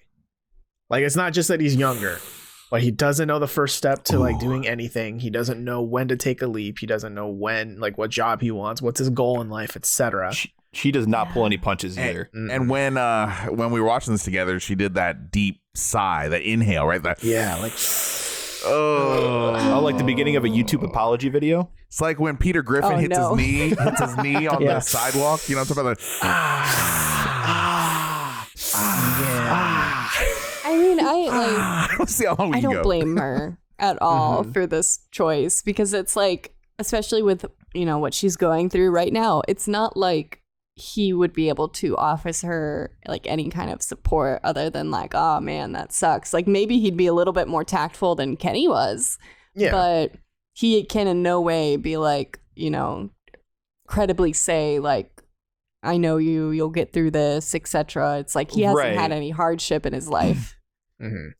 Like, it's not just that he's younger, but he doesn't know the first step to like doing anything. He doesn't know when to take a leap. He doesn't know when, like, what job he wants, what's his goal in life, etc. She does not pull any punches either. And when we were watching this together, she did that deep sigh, that inhale, right? Like like the beginning of a YouTube apology video. It's like when Peter Griffin hits his knee on the sidewalk. You know what I'm talking about? I mean, Let's see how long we I can don't go. blame her at all for this choice, because it's like, especially with, you know, what she's going through right now, it's not like he would be able to offer her like any kind of support other than like, oh man, that sucks. Like, maybe he'd be a little bit more tactful than Kenny was. Yeah. But he can in no way be like, you know, credibly say like, I know you'll get through this, etc. It's like he hasn't had any hardship in his life.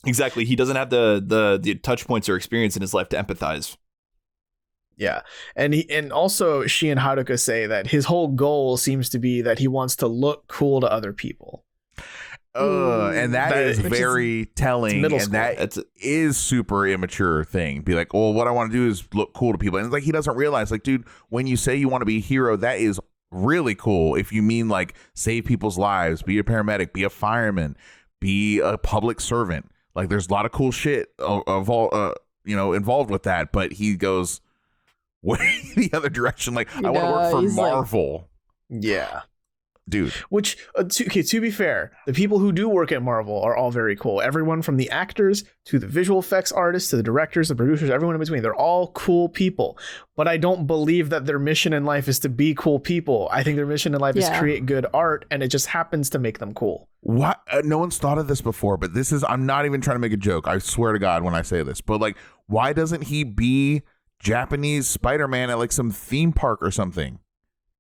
Exactly. He doesn't have the touch points or experience in his life to empathize. Yeah. And also she and Haruka say that his whole goal seems to be that he wants to look cool to other people. And that is very telling, and school. that is super immature thing. Be like, well, what I want to do is look cool to people, and it's like he doesn't realize, like, dude, when you say you want to be a hero, that is really cool. If you mean like save people's lives, be a paramedic, be a fireman, be a public servant, like there's a lot of cool shit of all involved with that. But he goes way the other direction. Like, I want to work for Marvel. Yeah. Dude. Which, to be fair, the people who do work at Marvel are all very cool. Everyone from the actors to the visual effects artists to the directors, the producers, everyone in between. They're all cool people. But I don't believe that their mission in life is to be cool people. I think their mission in life is create good art, and it just happens to make them cool. What? No one's thought of this before, but this is, I'm not even trying to make a joke. I swear to God when I say this. But like, why doesn't he be Japanese Spider-Man at like some theme park or something?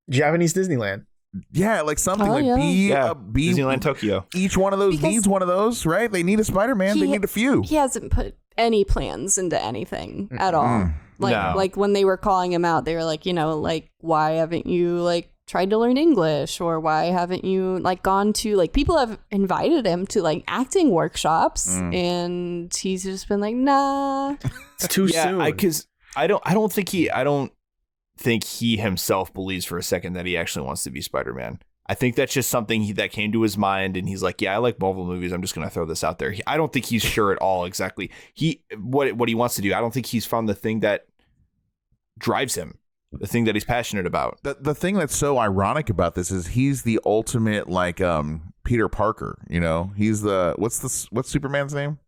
Japanese Disneyland. Yeah, like something be Disneyland Tokyo. Each one of those needs one of those, right? They need a Spider-Man. They need a few. He hasn't put any plans into anything at all. Like when they were calling him out, they were like, like, why haven't you like tried to learn English, or why haven't you like gone to, like, people have invited him to like acting workshops, and he's just been like, nah, it's too soon. Because I don't think he himself believes for a second that he actually wants to be Spider-Man. I think that's just something that came to his mind, and he's like, yeah, I like Marvel movies. I'm just going to throw this out there. I don't think he's sure at all exactly what he wants to do. I don't think he's found the thing that drives him, the thing that he's passionate about. The thing that's so ironic about this is he's the ultimate like Peter Parker, He's the what's Superman's name?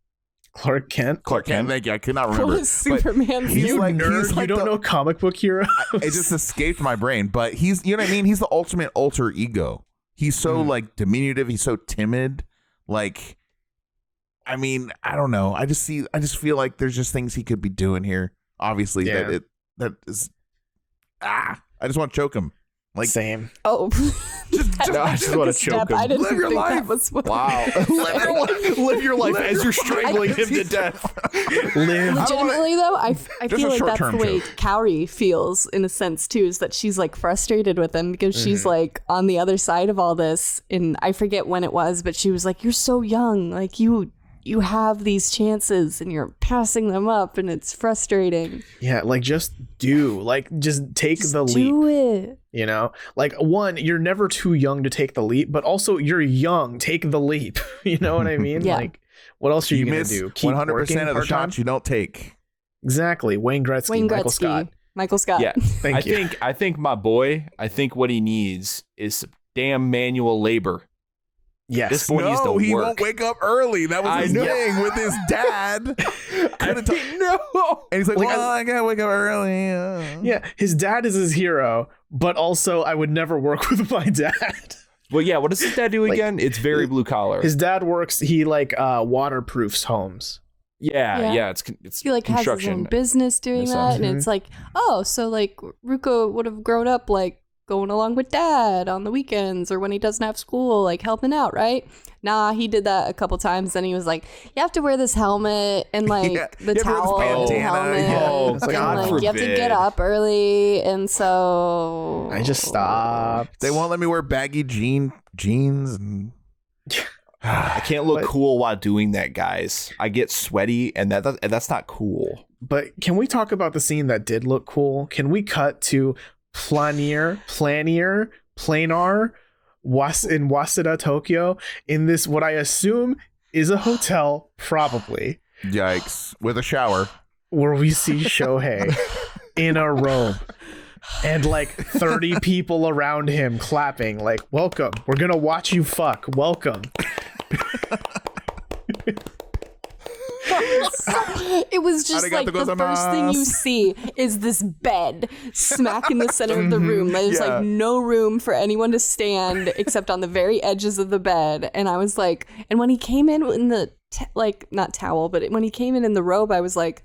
Clark Kent. Thank you. I could not remember. What is Superman's name? Nerd. You don't know comic book heroes? It just escaped my brain. But he's, you know what I mean? He's the ultimate alter ego. He's so like diminutive. He's so timid. Like, I mean, I don't know. I just feel like there's just things he could be doing here. Obviously, that is. I just want to choke him. Like, same. Oh, I just want to choke him. I didn't live your think life. That was what wow. Live your life as you're strangling him to death. Legitimately, though, I feel like that's the way Kaori feels in a sense too. Is that she's like frustrated with him because she's like on the other side of all this, and I forget when it was, but she was like, "You're so young, like you have these chances and you're passing them up, and it's frustrating." Yeah, like just take the leap. Do it. Like, one, you're never too young to take the leap, but also you're young. Take the leap. You know what I mean? Yeah. Like, what else are you going to do? Keep 100% of the shots you don't take. Exactly. Wayne Gretzky. Michael Scott. Yeah. Thank you. I think my boy, what he needs is some damn manual labor. Yes. This boy needs to work. He won't wake up early. That was his thing with his dad. No. And he's like, I gotta wake up early. Yeah, his dad is his hero, but also I would never work with my dad. Well, yeah, what does his dad do again? It's very blue collar. His dad works, he waterproofs homes. Yeah, it's he like has his own business doing that, and it's like, oh, so like Ruko would have grown up like going along with dad on the weekends or when he doesn't have school, like helping out, right? Nah, he did that a couple times. Then he was like, you have to wear this helmet and like the towel and the helmet. Oh, and like, you have to get up early. And so I just stopped. They won't let me wear baggy jeans and I can't look cool while doing that, guys. I get sweaty, and that's not cool. But can we talk about the scene that did look cool? Can we cut to planar in Waseda, Tokyo, in this what I assume is a hotel, probably. Yikes. With a shower. Where we see Shohei in a robe and like 30 people around him clapping like, welcome, we're gonna watch you fuck, welcome. It was just like the first thing you see is this bed smack in the center of the room. There's like no room for anyone to stand except on the very edges of the bed. And I was like, and when he came in the not towel, but when he came in the robe, I was like,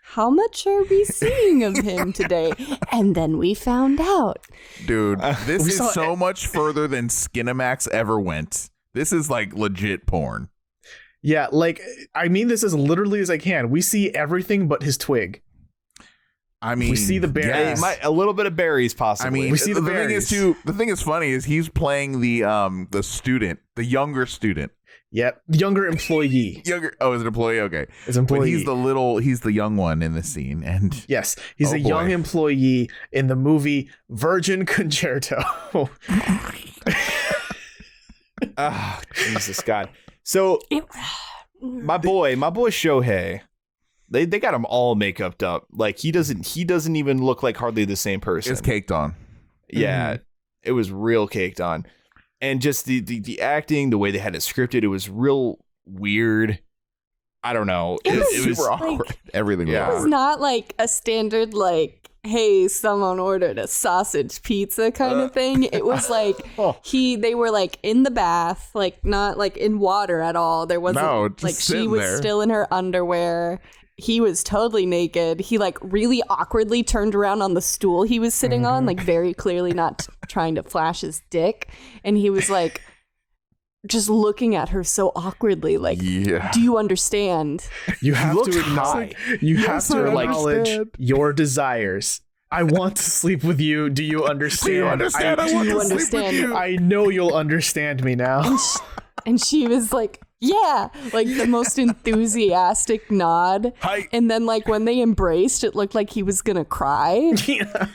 how much are we seeing of him today? And then we found out. Dude, this is so much further than Skinamax ever went. This is like legit porn. Yeah, like, I mean this as literally as I can. We see everything but his twig. I mean, we see the berries. A little bit of berries, possibly. I mean, we see the berries. The thing is funny is he's playing the student, the younger student. Yep, younger employee. Is it employee? Okay, it's employee. But he's the young one in the scene, and yes, he's a young employee in the movie Virgin Concerto. Oh, Jesus God. So my boy Shohei, they got him all makeuped up. Like he doesn't even look like hardly the same person. It's caked on. Yeah, It was real caked on. And just the acting, the way they had it scripted, it was real weird. I don't know. It was super awkward. Everything. It was not like a standard like, hey, someone ordered a sausage pizza kind of thing. It was like they were like in the bath, like not like in water at all. There wasn't like she was still in her underwear. He was totally naked. He like really awkwardly turned around on the stool he was sitting on, like very clearly not trying to flash his dick. And he was like just looking at her so awkwardly, like, do you understand? You have to acknowledge. You have to acknowledge your desires. I want to sleep with you. Do you understand? Do you understand? I want to sleep with you. I know you'll understand me now. And she was like, yeah, like the most enthusiastic nod. Hi. And then like when they embraced, it looked like he was going to cry. Yeah.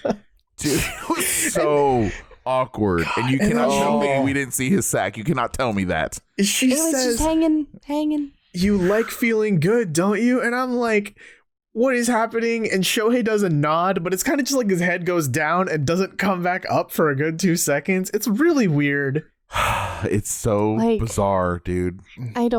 Dude, it was so awkward. And you cannot tell me we didn't see his sack. You cannot tell me that. She it was says, just hanging. You like feeling good, don't you? And I'm like, what is happening? And Shohei does a nod, but it's kind of just like his head goes down and doesn't come back up for a good 2 seconds. It's really weird. It's so bizarre, dude. I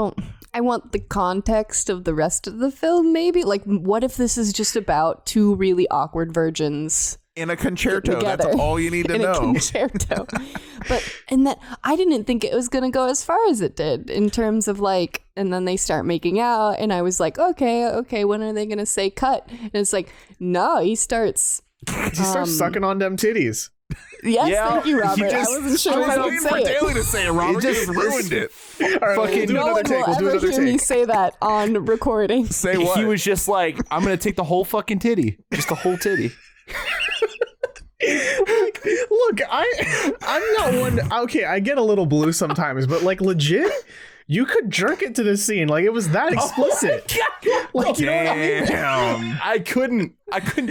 want the context of the rest of the film, maybe. Like, what if this is just about two really awkward virgins in a concerto? That's all you need to know. In a concerto. And that I didn't think it was going to go as far as it did in terms of like, and then they start making out, and I was like, okay, when are they going to say cut? And it's like, no, he starts sucking on them titties. Yes, thank you, Robert. I wasn't sure if I would say it. Daly to say it, Robert. You just ruined it. All right, no one will ever hear me say that on recording. Say what? He was just like, I'm going to take the whole fucking titty. Just the whole titty. Look, I'm not one. Okay, I get a little blue sometimes, but like legit, you could jerk it to this scene. Like it was that explicit. Like, you know what I mean? Damn. I couldn't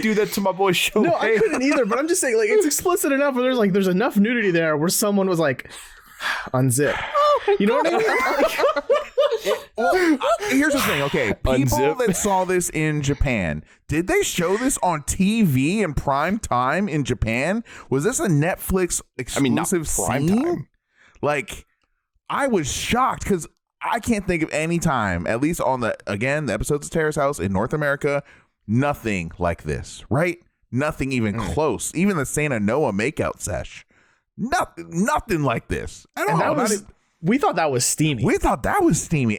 do that to my boy Shohei. No, I couldn't either. But I'm just saying, like, it's explicit enough where there's enough nudity there where someone was like, unzip. You know what I mean? Here's the thing. Okay, people that saw this in Japan, did they show this on TV in prime time in Japan? Was this a Netflix exclusive scene? Like, I was shocked because I can't think of any time, at least on the episodes of Terrace House in North America, nothing like this, right? Nothing even close. Even the Santa Noah makeout sesh. Nothing like this. I don't know. We thought that was steamy.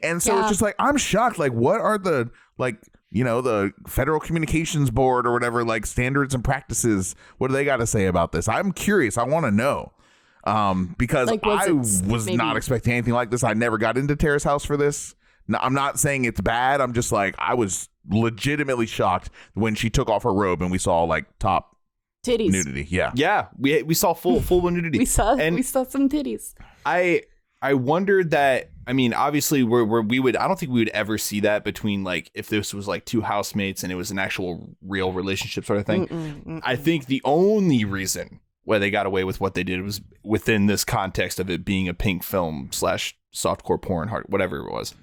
And so it's just like, I'm shocked. Like, what are the, like, you know, the Federal Communications Board or whatever, like, standards and practices? What do they got to say about this? I'm curious. I want to know. Because like, I was not expecting anything like this. I never got into Terrace House for this. No, I'm not saying it's bad. I'm just like, I was legitimately shocked when she took off her robe and we saw like top titties nudity. Yeah. We saw full nudity. we saw some titties. I wondered that. I mean, obviously, we would. I don't think we would ever see that between like if this was like two housemates and it was an actual real relationship sort of thing. I think the only reason why they got away with what they did was within this context of it being a pink film / softcore porn, whatever it was.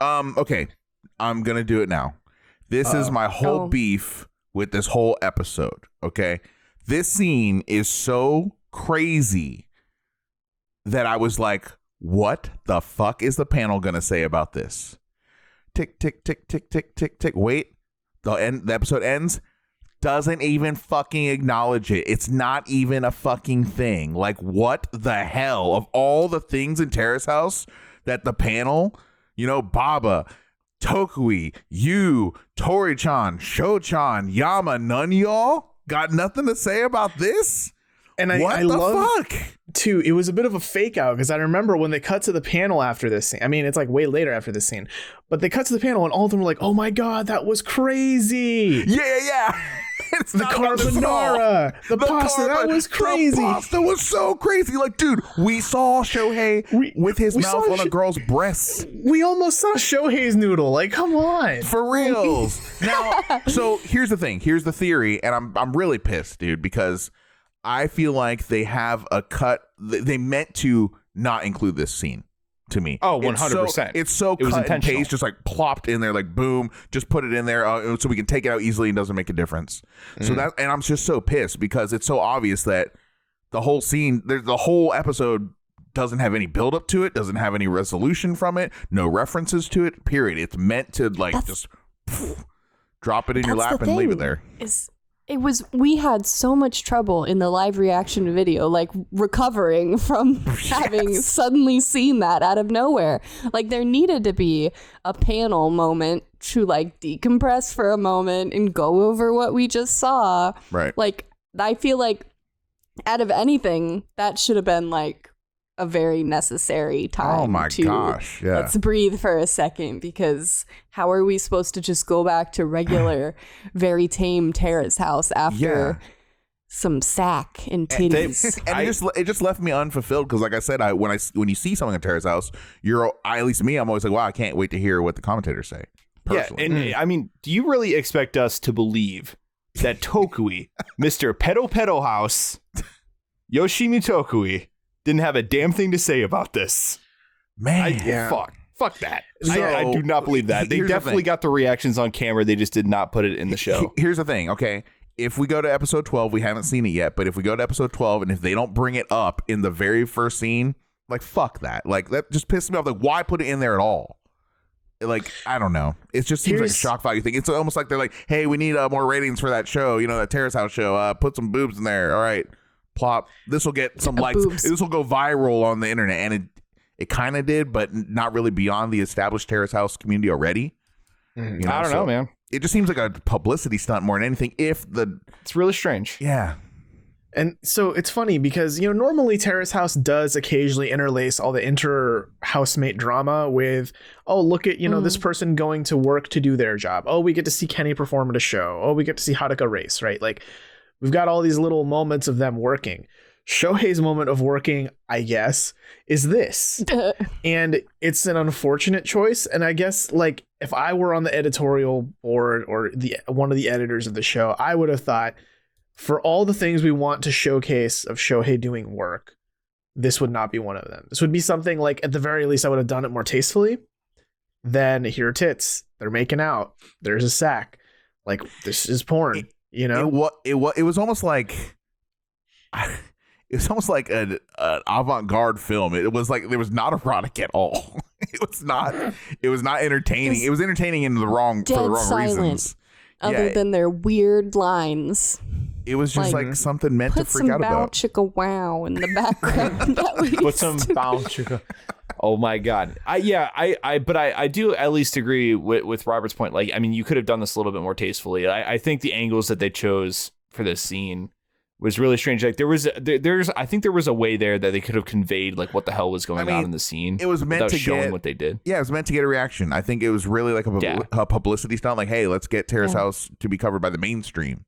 Okay, I'm gonna do it now. This is my whole beef with this whole episode. Okay, this scene is so crazy that I was like, what the fuck is the panel gonna say about this? Tick, tick, tick, tick, tick, tick, tick. Wait, the episode ends. Doesn't even fucking acknowledge it. It's not even a fucking thing. Like, what the hell? Of all the things in Terrace House that the panel, you know, Baba, Tokui, you, Tori-chan, Sho-chan, Yama, none of y'all got nothing to say about this? And I love too, it was a bit of a fake out because I remember when they cut to the panel after this scene. I mean, it's like way later after this scene, but they cut to the panel and all of them were like, "Oh my god, that was crazy!" Yeah. It's the carbonara, the pasta, that was crazy. The pasta was so crazy. Like, dude, we saw Shohei with his mouth on a girl's breasts. We almost saw Shohei's noodle. Like, come on, for reals. Now, so here's the thing. Here's the theory, and I'm really pissed, dude, because I feel like they have a cut. They meant to not include this scene. To me, 100%. It's so cut and paste, just like plopped in there, like boom, just put it in there so we can take it out easily and doesn't make a difference. So that, and I'm just so pissed because it's so obvious that the whole scene, the whole episode doesn't have any build up to it, doesn't have any resolution from it, no references to it. Period. It's meant to like just drop it in your lap and leave it there. We had so much trouble in the live reaction video, like recovering from having suddenly seen that out of nowhere. Like there needed to be a panel moment to like decompress for a moment and go over what we just saw. Right. Like I feel like out of anything, that should have been like a very necessary time. Oh my gosh. Yeah. Let's breathe for a second, because how are we supposed to just go back to regular, very tame Terrace House after some sack and titties? It just left me unfulfilled because, like I said, when you see something in Terrace House, at least me, I'm always like, wow, I can't wait to hear what the commentators say. Personally. Yeah, and I mean, do you really expect us to believe that Tokui, Mr. Pedo House, Yoshimi Tokui, didn't have a damn thing to say about this? Man, fuck that. So, I do not believe that. They definitely got the reactions on camera. They just did not put it in the show. Here's the thing, okay? If we go to episode 12, we haven't seen it yet, but if we go to episode 12 and if they don't bring it up in the very first scene, like, fuck that. Like, that just pisses me off. Like, why put it in there at all? Like, I don't know. It just seems like a shock value thing. It's almost like they're like, hey, we need more ratings for that show, that Terrace House show. Put some boobs in there. All right. Plop. This will get some likes. Boobs. This will go viral on the internet, and it kind of did, but not really beyond the established Terrace House community already. I don't know, man. It just seems like a publicity stunt more than anything. It's really strange. Yeah. And so it's funny because, normally Terrace House does occasionally interlace all the inter-housemate drama with, oh, look at, this person going to work to do their job. Oh, we get to see Kenny perform at a show. Oh, we get to see Haruka race, right? Like, we've got all these little moments of them working. Shohei's moment of working, I guess, is this. And it's an unfortunate choice. And I guess, like, if I were on the editorial board or one of the editors of the show, I would have thought, for all the things we want to showcase of Shohei doing work, this would not be one of them. This would be something like, at the very least, I would have done it more tastefully. Then here are tits. They're making out. There's a sack. Like, this is porn. It was almost like an avant-garde film. It was like there was not erotic at all. It was not entertaining. It was entertaining for the wrong reasons. Other than their weird lines. It was just like something meant to freak out about. Put some bow chicka wow in the background. Put some bow chicka. Oh my god. I do at least agree with Robert's point. Like, I mean, you could have done this a little bit more tastefully. I think the angles that they chose for this scene was really strange. Like I think there was a way there that they could have conveyed like what the hell was going on in the scene. It was meant to showing what they did. Yeah, it was meant to get a reaction. I think it was really like a publicity stunt. Like, hey, let's get Terrace House to be covered by the mainstream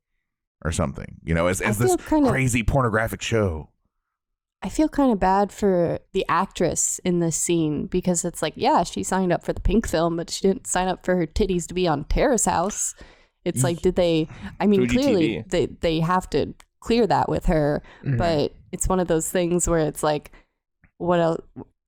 or something. As this crazy pornographic show. I feel kind of bad for the actress in this scene because it's like, yeah, she signed up for the pink film, but she didn't sign up for her titties to be on Terrace House. It's like, did they? I mean, Fuji clearly TV. they have to clear that with her, but it's one of those things where it's like, what else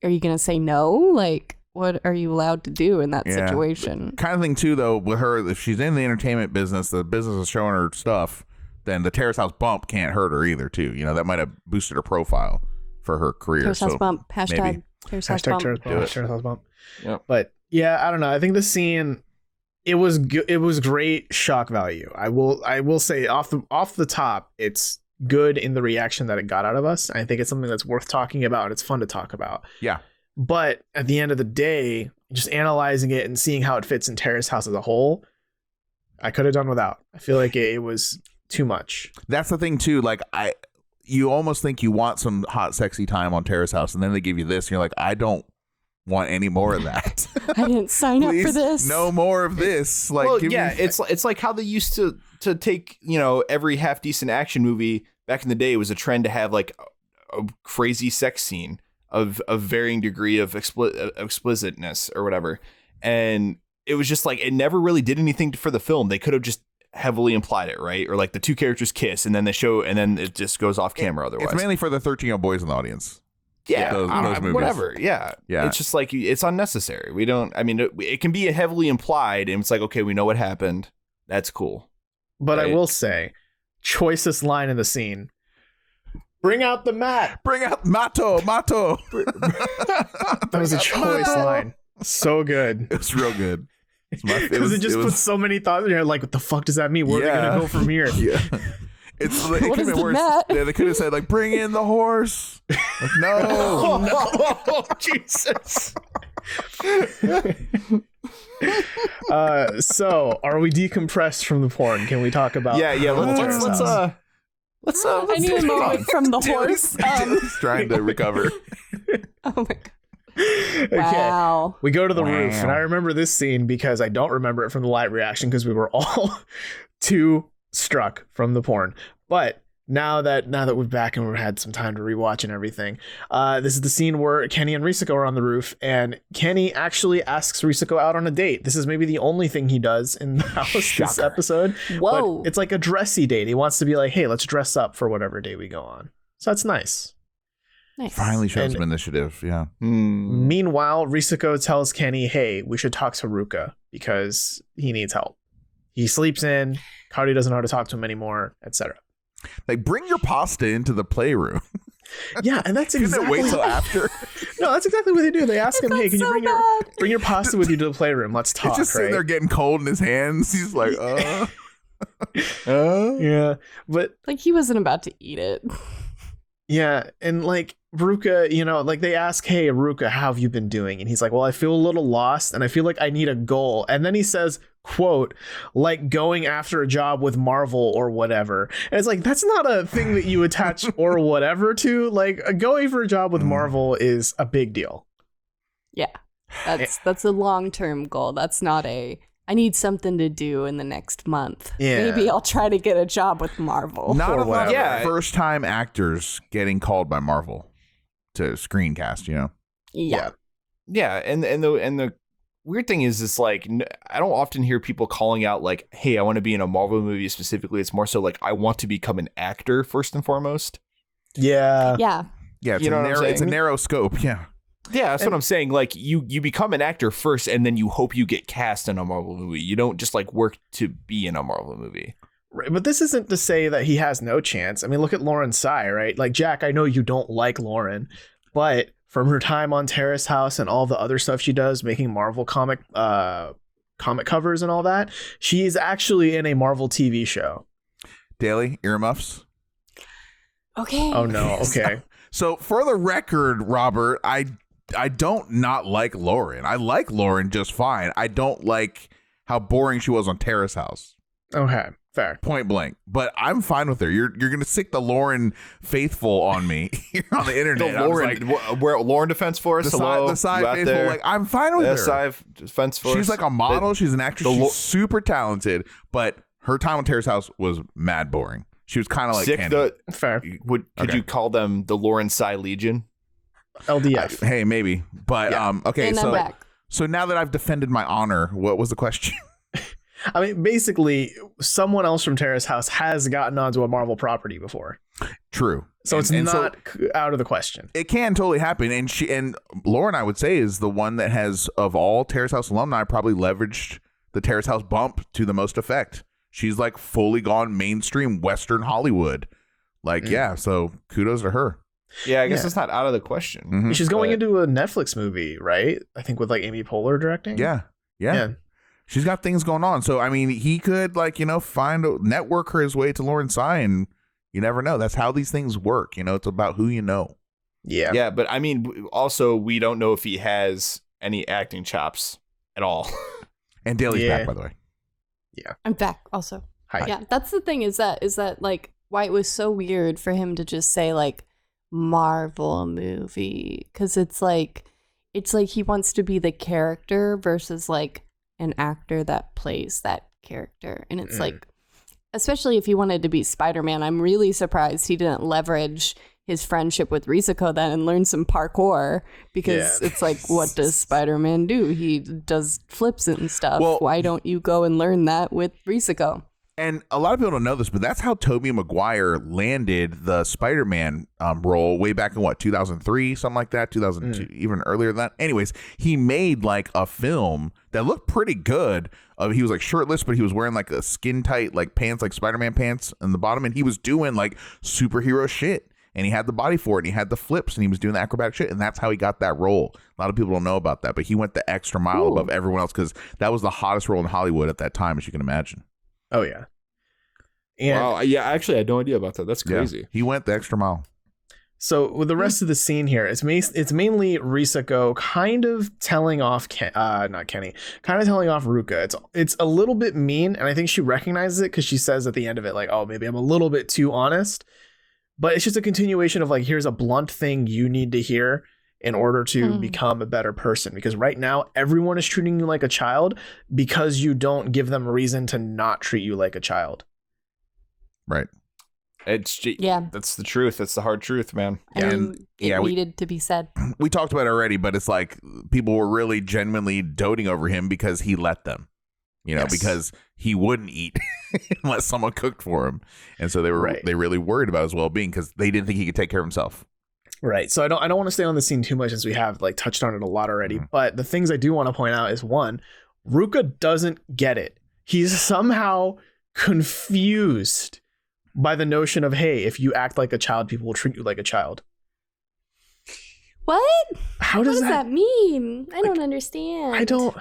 are you gonna say? No, like, what are you allowed to do in that situation? Kind of thing too, though, with her, if she's in the entertainment business, the business is showing her stuff, then the Terrace House bump can't hurt her either too. That might have boosted her profile for her career. Terrace House bump. Hashtag Terrace House bump. Terrace House bump. Yep. But yeah, I don't know. I think the scene, it was great shock value. I will say off the top, it's good in the reaction that it got out of us. I think it's something that's worth talking about. It's fun to talk about. Yeah. But at the end of the day, just analyzing it and seeing how it fits in Terrace House as a whole, I could have done without. I feel like it was too much. That's the thing too. Like you almost think you want some hot, sexy time on Terrace House, and then they give you this, and you're like, I don't want any more of that. I didn't sign up for Please, this. no more of this. Like, Well, give yeah, me it's like how they used to take, every half decent action movie back in the day. It was a trend to have like a crazy sex scene of varying degree of explicitness or whatever, and it was just like it never really did anything for the film. They could have just heavily implied it, right? Or like the two characters kiss and then they show, and then it just goes off camera. Otherwise, it's mainly for the 13-year-old boys in the audience. Yeah, those movies. Whatever. Yeah. It's just like it's unnecessary. We don't. I mean, it can be heavily implied, and it's like, okay, we know what happened. That's cool. But Right. I will say, choicest line in the scene. Bring out the mat. Bring out Mato. That was a choice line. So good. It was real good. Because it just puts so many thoughts in your head, like, what the fuck does that mean? Where are they gonna go from here? Yeah. It What could have is been the worse. mat? Yeah, they could have said, like, bring in the horse. Like, no. Oh, Jesus. So are we decompressed from the porn? Can we talk about? Yeah. Let's I need a moment from the horse. He's trying to recover. Oh my god. Okay. Wow. We go to the roof, and I remember this scene because I don't remember it from the live reaction because we were all too struck from the porn. But now that we're back and we've had some time to rewatch and everything, this is the scene where Kenny and Risako are on the roof, and Kenny actually asks Risako out on a date. This is maybe the only thing he does in the house this episode. Whoa. But it's like a dressy date. He wants to be like, hey, let's dress up for whatever day we go on. So that's nice. Nice. Finally showed And- some initiative. Yeah. Meanwhile, Risako tells Kenny, hey, we should talk to Ruka because he needs help. He sleeps in, Cody doesn't know how to talk to him anymore, etc. Like, bring your pasta into the playroom. Yeah, and that's Couldn't it exactly wait till after? No, that's exactly what they do. They ask him, hey, can you so bring your pasta with you to the playroom? Let's talk, It's just sitting right? there getting cold in his hands. He's like, Yeah, but Like he wasn't about to eat it. yeah, and like Ruka, like they ask, hey, Ruka, how have you been doing? And he's like, well, I feel a little lost and I feel like I need a goal. And then he says, quote, like going after a job with Marvel or whatever. And it's like, that's not a thing that you attach or whatever to. Like going for a job with Marvel is a big deal. Yeah. That's a long-term goal. That's not I need something to do in the next month. Yeah. Maybe I'll try to get a job with Marvel. not Or a lot whatever. of Yeah. first-time actors getting called by Marvel to screencast, Yeah. Yeah, and the weird thing is, it's like I don't often hear people calling out like, "Hey, I want to be in a Marvel movie specifically." It's more so like, "I want to become an actor first and foremost." Yeah. Yeah. Yeah, it's, You know what I'm it's a saying? narrow scope. Yeah. Yeah, that's what I'm saying. Like you become an actor first, and then you hope you get cast in a Marvel movie. You don't just like work to be in a Marvel movie. Right, but this isn't to say that he has no chance. I mean, look at Lauren Tsai, right? Like, Jack, I know you don't like Lauren, but from her time on Terrace House and all the other stuff she does, making Marvel comic covers and all that, she's actually in a Marvel TV show. Daily earmuffs. Okay. Oh, no. Okay. So for the record, Robert, I don't not like Lauren. I like Lauren just fine. I don't like how boring she was on Terrace House. Okay. Fair. Point blank. But I'm fine with her. You're gonna stick the Lauren faithful on me here on the internet. The I was Lauren, like, where Lauren Defense Force, hello, the side you out faithful. there? Like, I'm fine with her. Side Defense Force. She's like a model. She's an actress. the She's super talented. But her time on Terrace House was mad boring. She was kind of like Sick. Candy. Fair. Could Okay. you call them the Lauren Tsai Legion? LDF. Hey, maybe. But Yeah. okay. And I'm back. So now that I've defended my honor, what was the question? I mean, basically, someone else from Terrace House has gotten onto a Marvel property before. True. So it's And not out of the question. it can totally happen. And Lauren, I would say, is the one that has, of all Terrace House alumni, probably leveraged the Terrace House bump to the most effect. She's like fully gone mainstream Western Hollywood. Like, yeah, so kudos to her. Yeah, I guess Yeah. it's not out of the question. Mhm. She's going But- into a Netflix movie, right? I think with like Amy Poehler directing. Yeah. She's got things going on. So, I mean, he could network his way to Lauren Tsai, and you never know. That's how these things work. It's about who you know. Yeah. Yeah, but I mean, also, we don't know if he has any acting chops at all. And Daly's Yeah. back, by the way. I'm back also. Hi. Yeah, that's the thing is that like why it was so weird for him to just say like Marvel movie, because it's like he wants to be the character versus like an actor that plays that character. And it's like, especially if he wanted to be Spider-Man, I'm really surprised he didn't leverage his friendship with Risako then and learn some parkour, because it's like, what does Spider-Man do? He does flips and stuff. Well, why don't you go and learn that with Risako? And a lot of people don't know this, but that's how Tobey Maguire landed the Spider-Man role way back in 2003, something like that, 2002, even earlier than that. Anyways, he made like a film that looked pretty good. He was like shirtless, but he was wearing like a skin tight like pants, like Spider-Man pants in the bottom, and he was doing like superhero shit. And he had the body for it, and he had the flips, and he was doing the acrobatic shit, and that's how he got that role. A lot of people don't know about that, but he went the extra mile above everyone else, because that was the hottest role in Hollywood at that time, as you can imagine. Oh yeah. And wow. Yeah, actually, I had no idea about that. That's crazy. Yeah, he went the extra mile. so with the rest of the scene here, it's mainly Risako kind of telling off not Kenny, kind of telling off Ruka. It's a little bit mean, and I think she recognizes it because she says at the end of it, like, oh, maybe I'm a little bit too honest. But it's just a continuation of like, here's a blunt thing you need to hear in order to become a better person. Because right now, everyone is treating you like a child because you don't give them a reason to not treat you like a child. Right. That's the truth. That's the hard truth, man. I mean, it needed to be said. We talked about it already, but it's like people were really genuinely doting over him because he let them. Because he wouldn't eat unless someone cooked for him. And so they really worried about his well-being because they didn't think he could take care of himself. Right. So I don't want to stay on the scene too much, since we have like touched on it a lot already. But the things I do want to point out is, one, Ruka doesn't get it. He's somehow confused by the notion of, hey, if you act like a child, people will treat you like a child. What? How does that mean? I don't understand. I don't.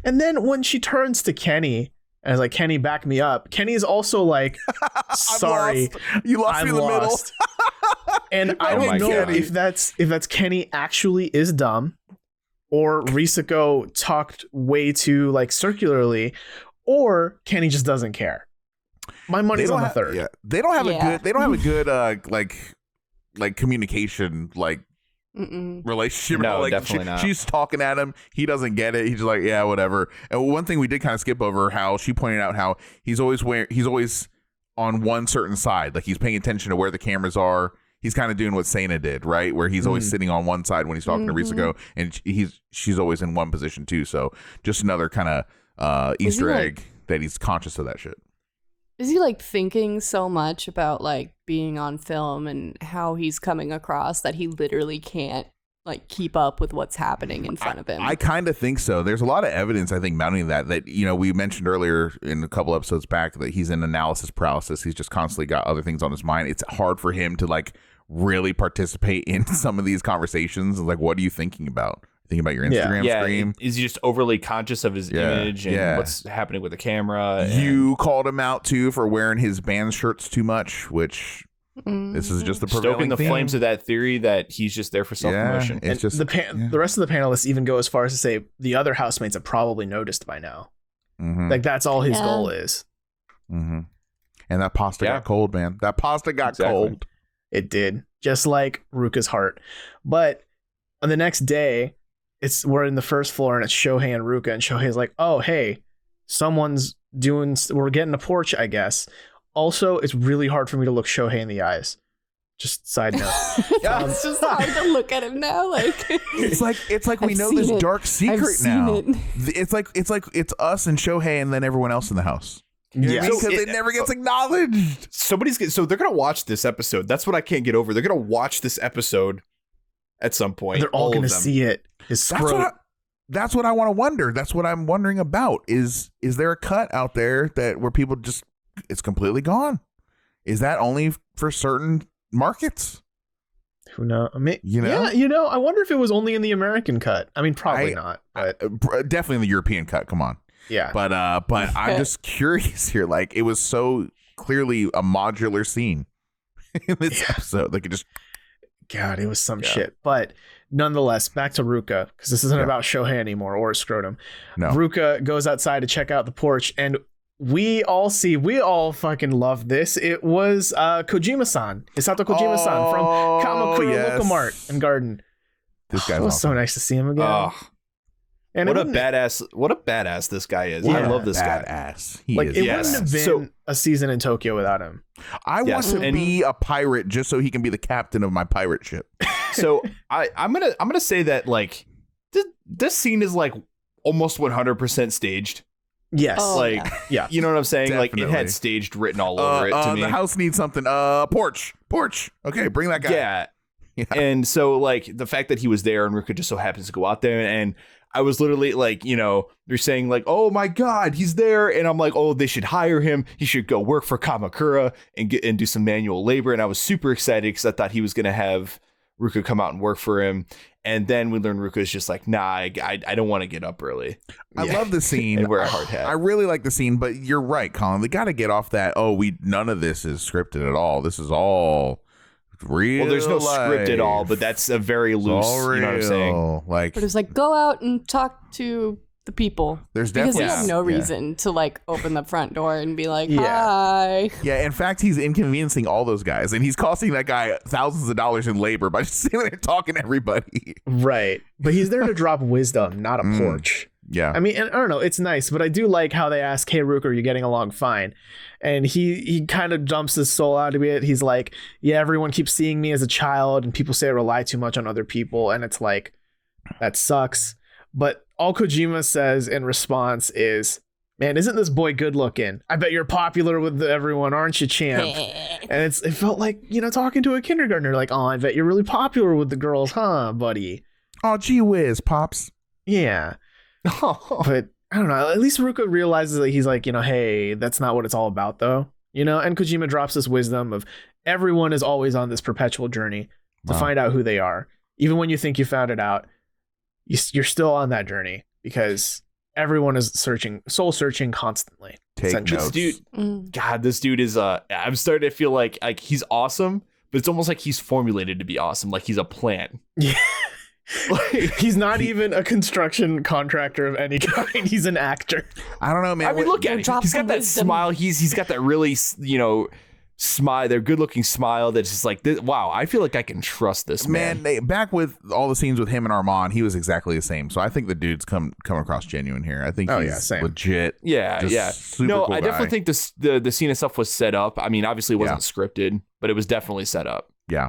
And then when she turns to Kenny and is like, Kenny, back me up, Kenny's also like, sorry, you lost me in the middle. And I don't know if that's Kenny actually is dumb, or Risako talked way too like circularly, or Kenny just doesn't care. My money's on the third. Yeah. They don't have a good like communication like relationship. No, like definitely not. She's talking at him. He doesn't get it. He's just like, yeah, whatever. And one thing we did kind of skip over, how she pointed out how he's always on one certain side. Like he's paying attention to where the cameras are. He's kind of doing what Sana did, right? Where he's always sitting on one side when he's talking to Risako, and she's always in one position too. So just another kind of Easter egg that he's conscious of that shit. Is he like thinking so much about like being on film and how he's coming across that he literally can't like keep up with what's happening in front of him? I kind of think so. There's a lot of evidence, I think, mounting that we mentioned earlier in a couple episodes back that he's in analysis paralysis. He's just constantly got other things on his mind. It's hard for him to like really participate in some of these conversations. Like, what are you thinking about? Thinking about your Instagram stream? Is he just overly conscious of his image and what's happening with the camera? You called him out too for wearing his band shirts too much, which this is just the prevailing stoking the theme. Flames of that theory that he's just there for self-promotion. And just the rest of the panelists even go as far as to say the other housemates have probably noticed by now. Like that's all his goal is. And that pasta got cold, man. That pasta got cold. It did, just like Ruka's heart. But on the next day, we're in the first floor and it's Shohei and Ruka, and Shohei's like, oh, hey, we're getting a porch, I guess. Also, it's really hard for me to look Shohei in the eyes. Just side note. It's just hard to look at him now. Like it's like we know this dark secret now. It's like it's us and Shohei and then everyone else in the house. Yeah, because it never gets acknowledged. So they're gonna watch this episode. That's what I can't get over. They're gonna watch this episode at some point. They're all gonna see it. That's what I want to wonder. That's what I'm wondering about. Is there a cut out there where people just it's completely gone? Is that only for certain markets? Who knows? I mean, I wonder if it was only in the American cut. I mean, probably not. But definitely in the European cut. Come on. Yeah. But I'm just curious here. Like, it was so clearly a modular scene in this episode. Like, it just. God, it was some shit. But nonetheless, back to Ruka, because this isn't about Shohei anymore or scrotum. No. Ruka goes outside to check out the porch, and we all fucking love this. It was Kojima-san, Hisato Kojima-san from Kamakura Locomart and Garden. This guy's it was awesome. so nice to see him again. Oh, And what a badass this guy is. Yeah, I love this guy. Badass. He like is. it Yes. wouldn't have been So- a season in Tokyo without him. I want Yes, to and- be a pirate just so he can be the captain of my pirate ship. So I'm gonna say that like this scene is like almost 100% staged. Yes. Oh, like yeah. you know what I'm saying? Like it Definitely. had staged written all over it to me. The house needs something. Porch. Okay, bring that guy. Yeah. Yeah. And so like the fact that he was there and Ruka just so happens to go out there, and I was literally like, you know, they're saying like, oh my God, he's there. And I'm like, oh, they should hire him. He should go work for Kamakura and do some manual labor. And I was super excited because I thought he was going to have Ruka come out and work for him. And then we learned Ruka is just like, nah, I don't want to get up early. I love the scene. And wear a hard hat. I really like the scene, but you're right, Colin. They got to get off that. None of this is scripted at all. This is all real. Well, there's no script at all, life. but that's a very It's loose, all you know what I'm saying? real. Like, But it was like, go out and talk to the people. there's Because definitely he had no yeah. reason to like open the front door and be like, Yeah. hi. Yeah, in fact, he's inconveniencing all those guys, and he's costing that guy thousands of dollars in labor by just sitting there talking to everybody. Right. But he's there to drop wisdom, not a porch. Yeah, I mean, and I don't know, it's nice, but I do like how they ask, hey, Ruka, are you getting along fine? And he kind of dumps his soul out of it. He's like, yeah, everyone keeps seeing me as a child, and people say I rely too much on other people. And it's like, that sucks. But all Kojima says in response is, man, isn't this boy good looking? I bet you're popular with everyone, aren't you, champ? And it felt like, you know, talking to a kindergartner, like, oh, I bet you're really popular with the girls, huh, buddy? Oh, gee whiz, pops. Yeah. But I don't know. At least Ruka realizes that he's like, you know, hey, that's not what it's all about, though. You know, and Kojima drops this wisdom of everyone is always on this perpetual journey to Wow. find out who they are. Even when you think you found it out, you're still on that journey because everyone is soul searching constantly. Take Essentially. notes. This dude, Mm. God, this dude is I'm starting to feel like he's awesome, but it's almost like he's formulated to be awesome, like he's a plan. Yeah. Like, He's not even a construction contractor of any kind. He's an actor. I don't know, man. I mean, look at him. drop He's got some that wisdom. smile. He's got that really, you know, smile. Their good-looking smile. That's just like, this, wow. I feel like I can trust this man. Back with all the scenes with him and Armand, he was exactly the same. So I think the dude's come across genuine here. I think Oh, he's yeah, same. legit. Yeah, Just yeah. super No, cool I definitely guy. think the scene itself was set up. I mean, obviously it wasn't scripted, but it was definitely set up. Yeah.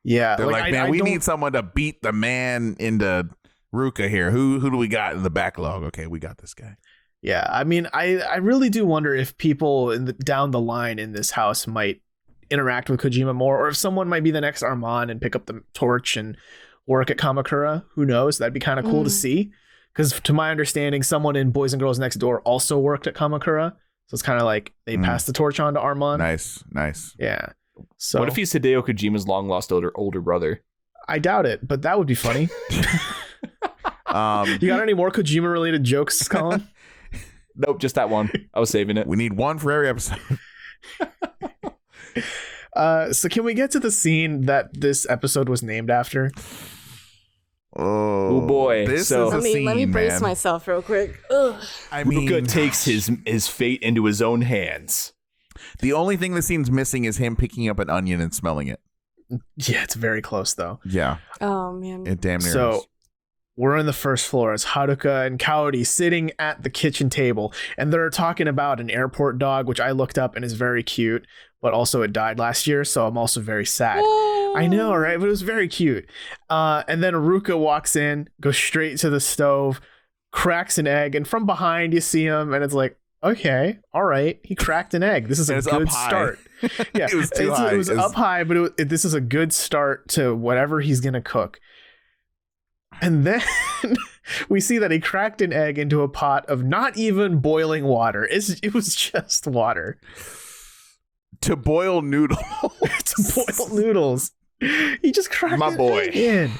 Yeah. They're like, man, I we don't- need someone to beat the man into Ruka here. Who do we got in the backlog? Okay, we got this guy. Yeah, I mean, I really do wonder if people down the line in this house might interact with Kojima more, or if someone might be the next Armand and pick up the torch and work at Kamakura. Who knows? That'd be kind of cool to see. Because to my understanding, someone in Boys and Girls Next Door also worked at Kamakura. So it's kind of like they passed the torch on to Armand. Nice. Yeah. So What if he's Hideo Kojima's long lost older brother? I doubt it, but that would be funny. You got any more Kojima related jokes, Colin? Nope, just that one. I was saving it. We need one for every episode. So can we get to the scene that this episode was named after? Oh boy. This So- is a scene, let me brace man. myself real quick. Ugh. I mean, Ruka takes his fate into his own hands. the only thing the scene's missing is him picking up an onion and smelling it. Yeah, it's very close though. Yeah, Oh man. it damn near So is. we're on the first floor. It's Haruka and Kaori sitting at the kitchen table, and they're talking about an airport dog, which I looked up and is very cute, but also it died last year, so I'm also very sad. I know, right? But it was very cute. And then Ruka walks in, goes straight to the stove, cracks an egg, and from behind you see him, and it's like, okay, all right, he cracked an egg. This is And a it's up good high. start. Yeah, It was too high. It was It was- up high, but this is a good start to whatever he's gonna cook. And then we see that he cracked an egg into a pot of not even boiling water. It was just water To boil noodles. to boil noodles. He just cracked My an boy. egg in.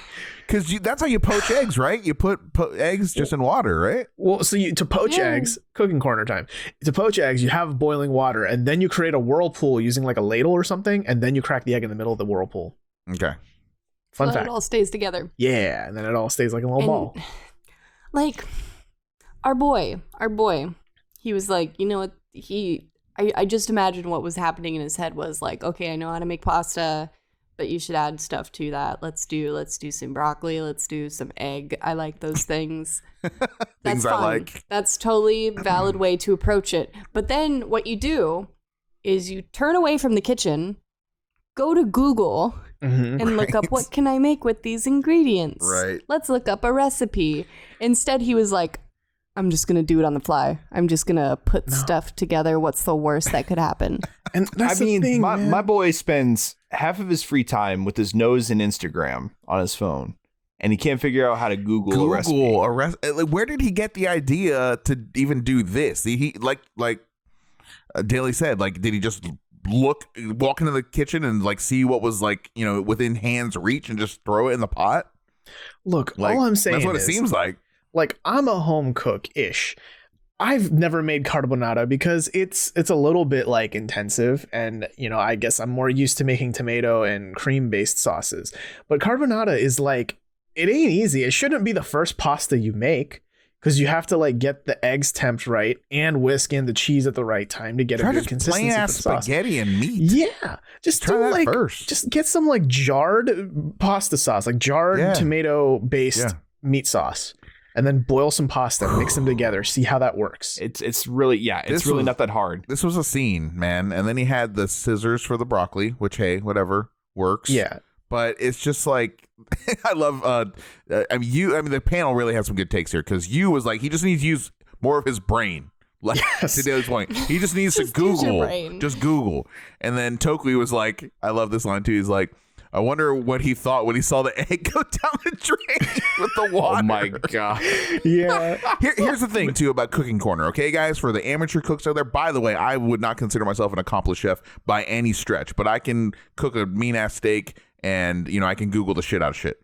Because that's how you poach eggs, right? You put eggs just in water, right? Well, so to poach Yeah. eggs, cooking corner time. To poach eggs, you have boiling water, and then you create a whirlpool using like a ladle or something, and then you crack the egg in the middle of the whirlpool. Okay. Fun So fact. it all stays together. Yeah, and then it all stays like a little And, ball. like, our boy, he was like, you know what I just imagine what was happening in his head was like, okay, I know how to make pasta, but you should add stuff to that. Let's do some broccoli. Let's do some egg. I like those things. That's fun. I like. That's totally valid way to approach it. But then what you do is you turn away from the kitchen, go to Google and look up, what can I make with these ingredients? Right. Let's look up a recipe. Instead, he was like, I'm just going to do it on the fly. I'm just going to put stuff together. What's the worst that could happen? And that's the thing, my boy spends half of his free time with his nose in Instagram on his phone, and he can't figure out how to Google a recipe. Like, where did he get the idea to even do this? He like Daly said, like, did he just walk into the kitchen and like see what was like, you know, within hand's reach and just throw it in the pot? Look, Like, all I'm saying that's what is, it seems like. Like, I'm a home cook-ish. I've never made carbonara because it's a little bit like intensive, and you know, I guess I'm more used to making tomato and cream-based sauces. But carbonara is like, it ain't easy. It shouldn't be the first pasta you make, because you have to like get the eggs temped right and whisk in the cheese at the right time to get a good consistency plain for the ass sauce. spaghetti and meat. Yeah, just Try do that like first. just get some like jarred pasta sauce, like jarred tomato-based meat sauce. And then boil some pasta, mix them together, see how that works. It's really not that hard. This was a scene, man. And then he had the scissors for the broccoli, which, hey, whatever, works. Yeah. But it's just like, I love, the panel really had some good takes here, because you was like, he just needs to use more of his brain. Like, to Daly's point, he just needs to Just use your Google. brain. Just Google. And then Tokui was like, I love this line too. He's like, I wonder what he thought when he saw the egg go down the drain with the water. Oh my god! Yeah. Here's the thing too about Cooking Corner, okay, guys? For the amateur cooks out there, by the way, I would not consider myself an accomplished chef by any stretch, but I can cook a mean ass steak, and you know, I can Google the shit out of shit.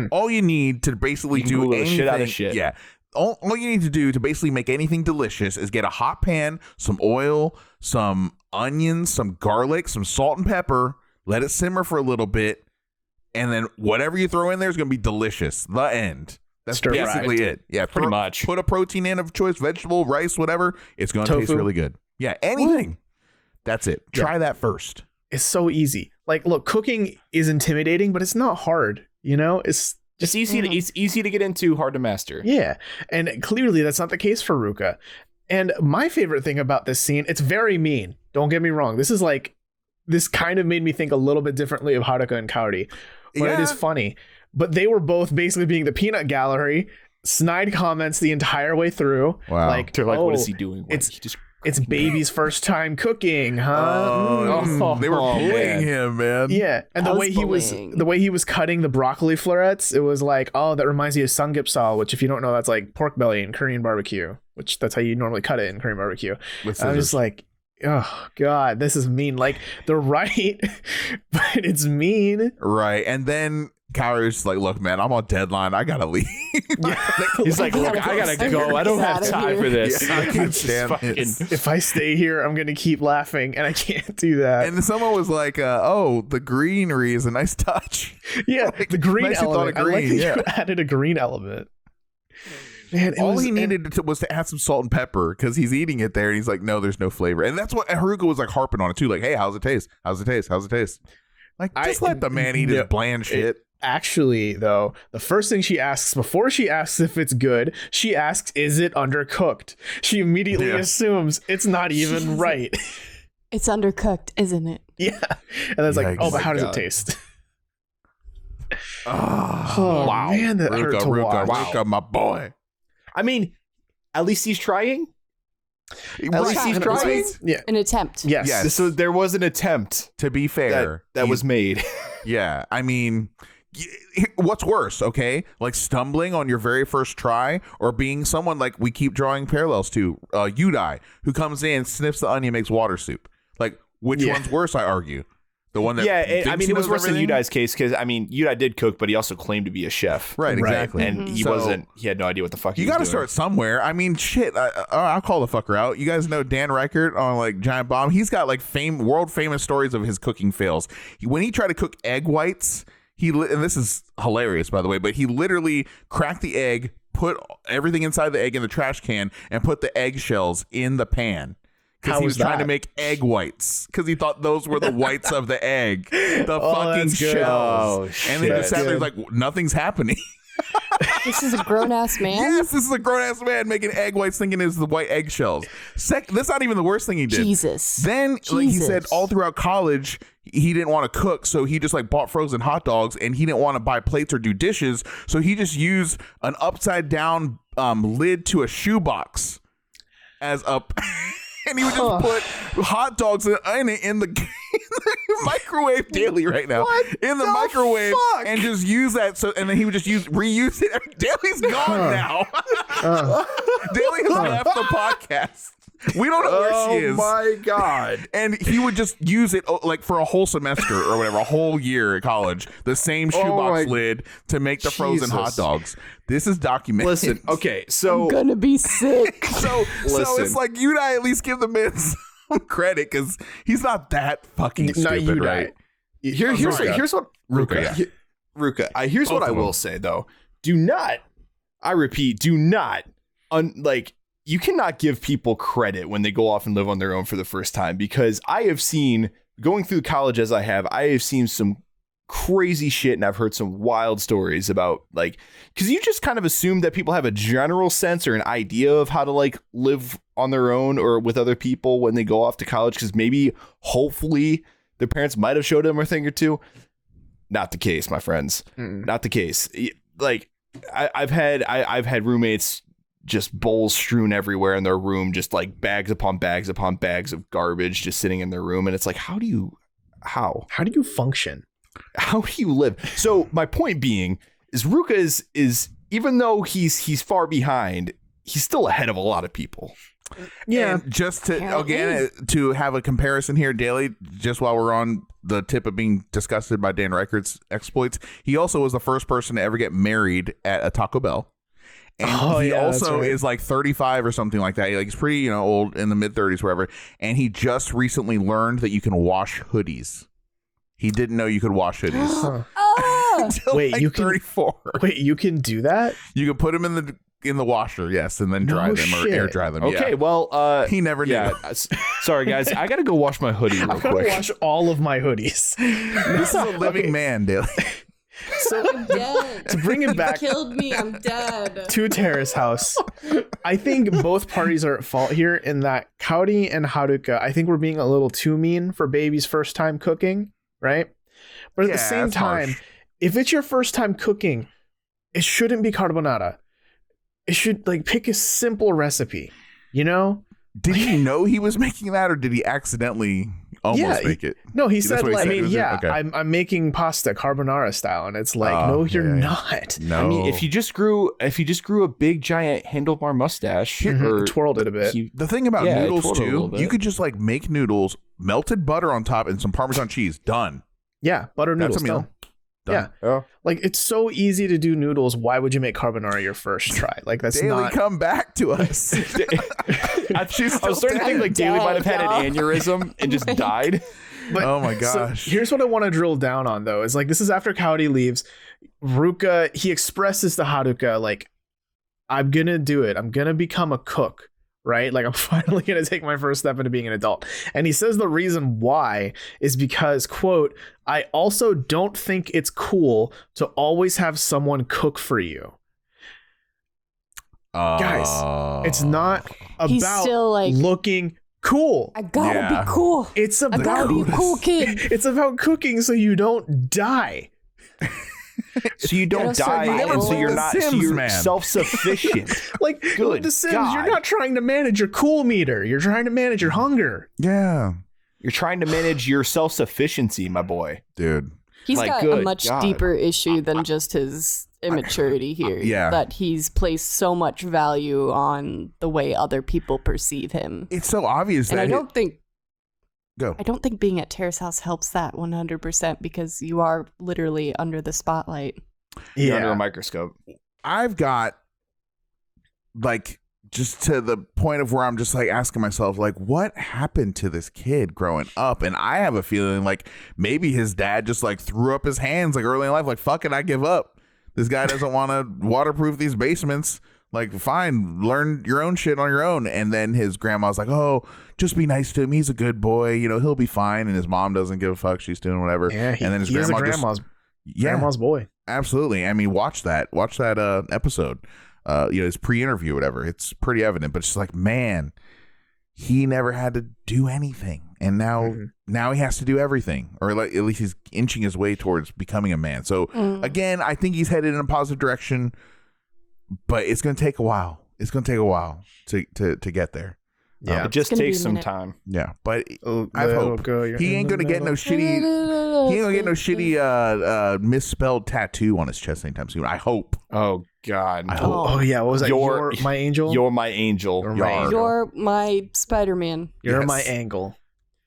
All you need to basically do Google anything, the shit out of shit. Yeah. All you need to do to basically make anything delicious is get a hot pan, some oil, some onions, some garlic, some salt and pepper. Let it simmer for a little bit, and then whatever you throw in there is going to be delicious. The end. That's basically it. Yeah, pretty much. Put a protein in of choice, vegetable, rice, whatever. It's going to taste really good. Yeah, anything. That's it. Try that first. It's so easy. Like, look, cooking is intimidating, but it's not hard. You know, it's easy to get into, hard to master. Yeah, and clearly that's not the case for Ruka. And my favorite thing about this scene, it's very mean. Don't get me wrong. This kind of made me think a little bit differently of Haruka and Kaori, but it is funny. But they were both basically being the peanut gallery, snide comments the entire way through. Wow. Like, They're like, what is he doing? It's baby's first time cooking, huh? They were bullying him, man. Yeah, and the way he was cutting the broccoli florets, it was like, oh, that reminds you of samgyeopsal, which if you don't know, that's like pork belly in Korean barbecue, which that's how you normally cut it in Korean barbecue. I'm just like, oh god, this is mean. Like, they're right, but it's mean. Right, and then Kaori's like, look, man, I'm on deadline. I gotta leave. He's like, look, I gotta go. I don't have time for this. Yeah, I can't stand this. If I stay here, I'm gonna keep laughing, and I can't do that. And then someone was like, oh, the greenery is a nice touch. Yeah, like, the green nice element. Green. I like that you added a green element. Man, all he needed was to add some salt and pepper, because he's eating it there, and he's like, no, there's no flavor. And that's what Haruka was like harping on it too. Like, hey, how's it taste? How's it taste? How's it taste? Like, just let the man eat his bland shit. Actually, though, the first thing she asks before she asks if it's good, she asks, is it undercooked? She immediately assumes it's not even right. It's undercooked, isn't it? Yeah. And then it's like, oh, but how does it taste? Wow. Man, that hurt to watch. Ruka, my boy. I mean, at least he's trying. At least he's trying. Yeah. An attempt. Yes. So there was an attempt. To be fair, that was made. Yeah. I mean, what's worse, okay? Like stumbling on your very first try, or being someone like we keep drawing parallels to, Yudai, who comes in, sniffs the onion, makes water soup. Like, which one's worse, I argue? The one that it was worse in Yudai's case, because I mean, Yudai did cook, but he also claimed to be a chef, right? Exactly, and he wasn't. He had no idea what the fuck. You got to start somewhere. I mean, shit. I'll call the fucker out. You guys know Dan Reichert on like Giant Bomb. He's got like world famous stories of his cooking fails. When he tried to cook egg whites, and this is hilarious, by the way, but he literally cracked the egg, put everything inside the egg in the trash can, and put the eggshells in the pan. because he was trying to make egg whites because he thought those were the whites of the egg, the fucking shells. And then he just sat there like, nothing's happening. This is a grown-ass man? Yes, this is a grown-ass man making egg whites thinking it's the white eggshells. That's not even the worst thing he did. Jesus. Then, like he said, all throughout college, he didn't want to cook, so he just like bought frozen hot dogs, and he didn't want to buy plates or do dishes, so he just used an upside-down lid to a shoebox as a... And he would just put hot dogs in it in the microwave daily right now. In the microwave fuck? And just use that. So and then he would just reuse it. Daly's gone now. Daly has left the podcast. We don't know where she is. Oh my God. And he would just use it like for a whole semester or whatever, a whole year at college, the same shoebox lid to make the frozen hot dogs. This is documented. Listen, okay, so I'm gonna be sick. So it's like you and I at least give the man some credit because he's not that fucking stupid, right? Here's what Ruka. Ruka. Here's what I will say though. Do not, I repeat, do not you cannot give people credit when they go off and live on their own for the first time, because I have seen, going through college as I have seen some crazy shit, and I've heard some wild stories about, like, because you just kind of assume that people have a general sense or an idea of how to like live on their own or with other people when they go off to college, because maybe hopefully their parents might have showed them a thing or two. Not the case, my friends. Not the case. Like I've had roommates just bowls strewn everywhere in their room, just like bags upon bags upon bags of garbage just sitting in their room. And it's like, how do you function? How do you live? So my point being is Ruka is even though he's far behind, he's still ahead of a lot exploits. Yeah. And just to have a comparison here, Daly, just while we're on the tip of being disgusted by Dan Reichert's exploits, he also was the first person to ever get married at a Taco Bell. And he also is like 35 or something like that. Like he's pretty, old, in the mid 30s, wherever. And he just recently learned that you can wash hoodies. He didn't know you could wash hoodies. Wait, like you can 34. Wait, you can do that? You can put them in the washer, yes, and then dry them or air dry them. Okay, yeah. Well, he never knew. Sorry, guys, I gotta go wash my hoodie real quick. I gotta wash all of my hoodies. This is a living man, Daly. So I'm dead. To bring it back, You killed me. I'm dead. to Terrace House, I think both parties are at fault here in that Kaori and Haruka, I think we're being a little too mean for baby's first time cooking, right? But at the same time, if it's your first time cooking, it shouldn't be carbonara. It should pick a simple recipe, Did he know he was making that, or did he accidentally almost make it? No, he said, okay. I'm making pasta carbonara style, and it's like, no, you're not. No. I mean, if he just grew a big giant handlebar mustache, or twirled it a bit. The thing about noodles too, you could just make noodles, melted butter on top, and some Parmesan cheese. Done. Yeah, butter noodles. That's a meal. Done. Yeah. It's so easy to do noodles. Why would you make carbonara your first try? That's Daly, not. Come back to us. I was starting to think Daly might have had an aneurysm and just died. But, oh my gosh. So here's what I want to drill down on though. Is this is after Kaori leaves. Ruka, he expresses to Haruka, I'm gonna do it. I'm gonna become a cook. Right? I'm finally going to take my first step into being an adult. And he says the reason why is because, quote, I also don't think it's cool to always have someone cook for you. Guys, it's not about looking cool. I gotta be cool. It's about, I gotta be a cool kid. It's about cooking so you don't die. So you don't die, and so you're not self-sufficient. Good The Sims, God. You're not trying to manage your cool meter. You're trying to manage your hunger. Yeah. You're trying to manage your self-sufficiency, my boy. Dude. He's got a much deeper issue than just his immaturity here. Yeah. That he's placed so much value on the way other people perceive him. It's so obvious and that I don't think Go. I don't think being at Terrace House helps that 100% because you are literally under the spotlight. You're under a microscope. I've got just to the point of where I'm just asking myself, what happened to this kid growing up? And I have a feeling maybe his dad just threw up his hands early in life, fuck it, I give up. This guy doesn't want to waterproof these basements. Like, fine, learn your own shit on your own. And then his grandma's like, oh, just be nice to him. He's a good boy. You know, he'll be fine. And his mom doesn't give a fuck. She's doing whatever. Yeah, and then his he is a grandma's boy. Absolutely. I mean, watch that episode. His pre-interview, whatever. It's pretty evident. But it's just like, man, he never had to do anything. And now he has to do everything. Or like, at least he's inching his way towards becoming a man. So, again, I think he's headed in a positive direction. But it's going to take a while. It's going to take a while to get there. Yeah, it just takes some time. Yeah, but I hope he ain't gonna get no shitty. He ain't gonna get no shitty misspelled tattoo on his chest anytime soon. I hope. Oh God. I hope. Oh yeah, what was that? You're my angel. You're my angel. You're my Spider-Man. You're my angle.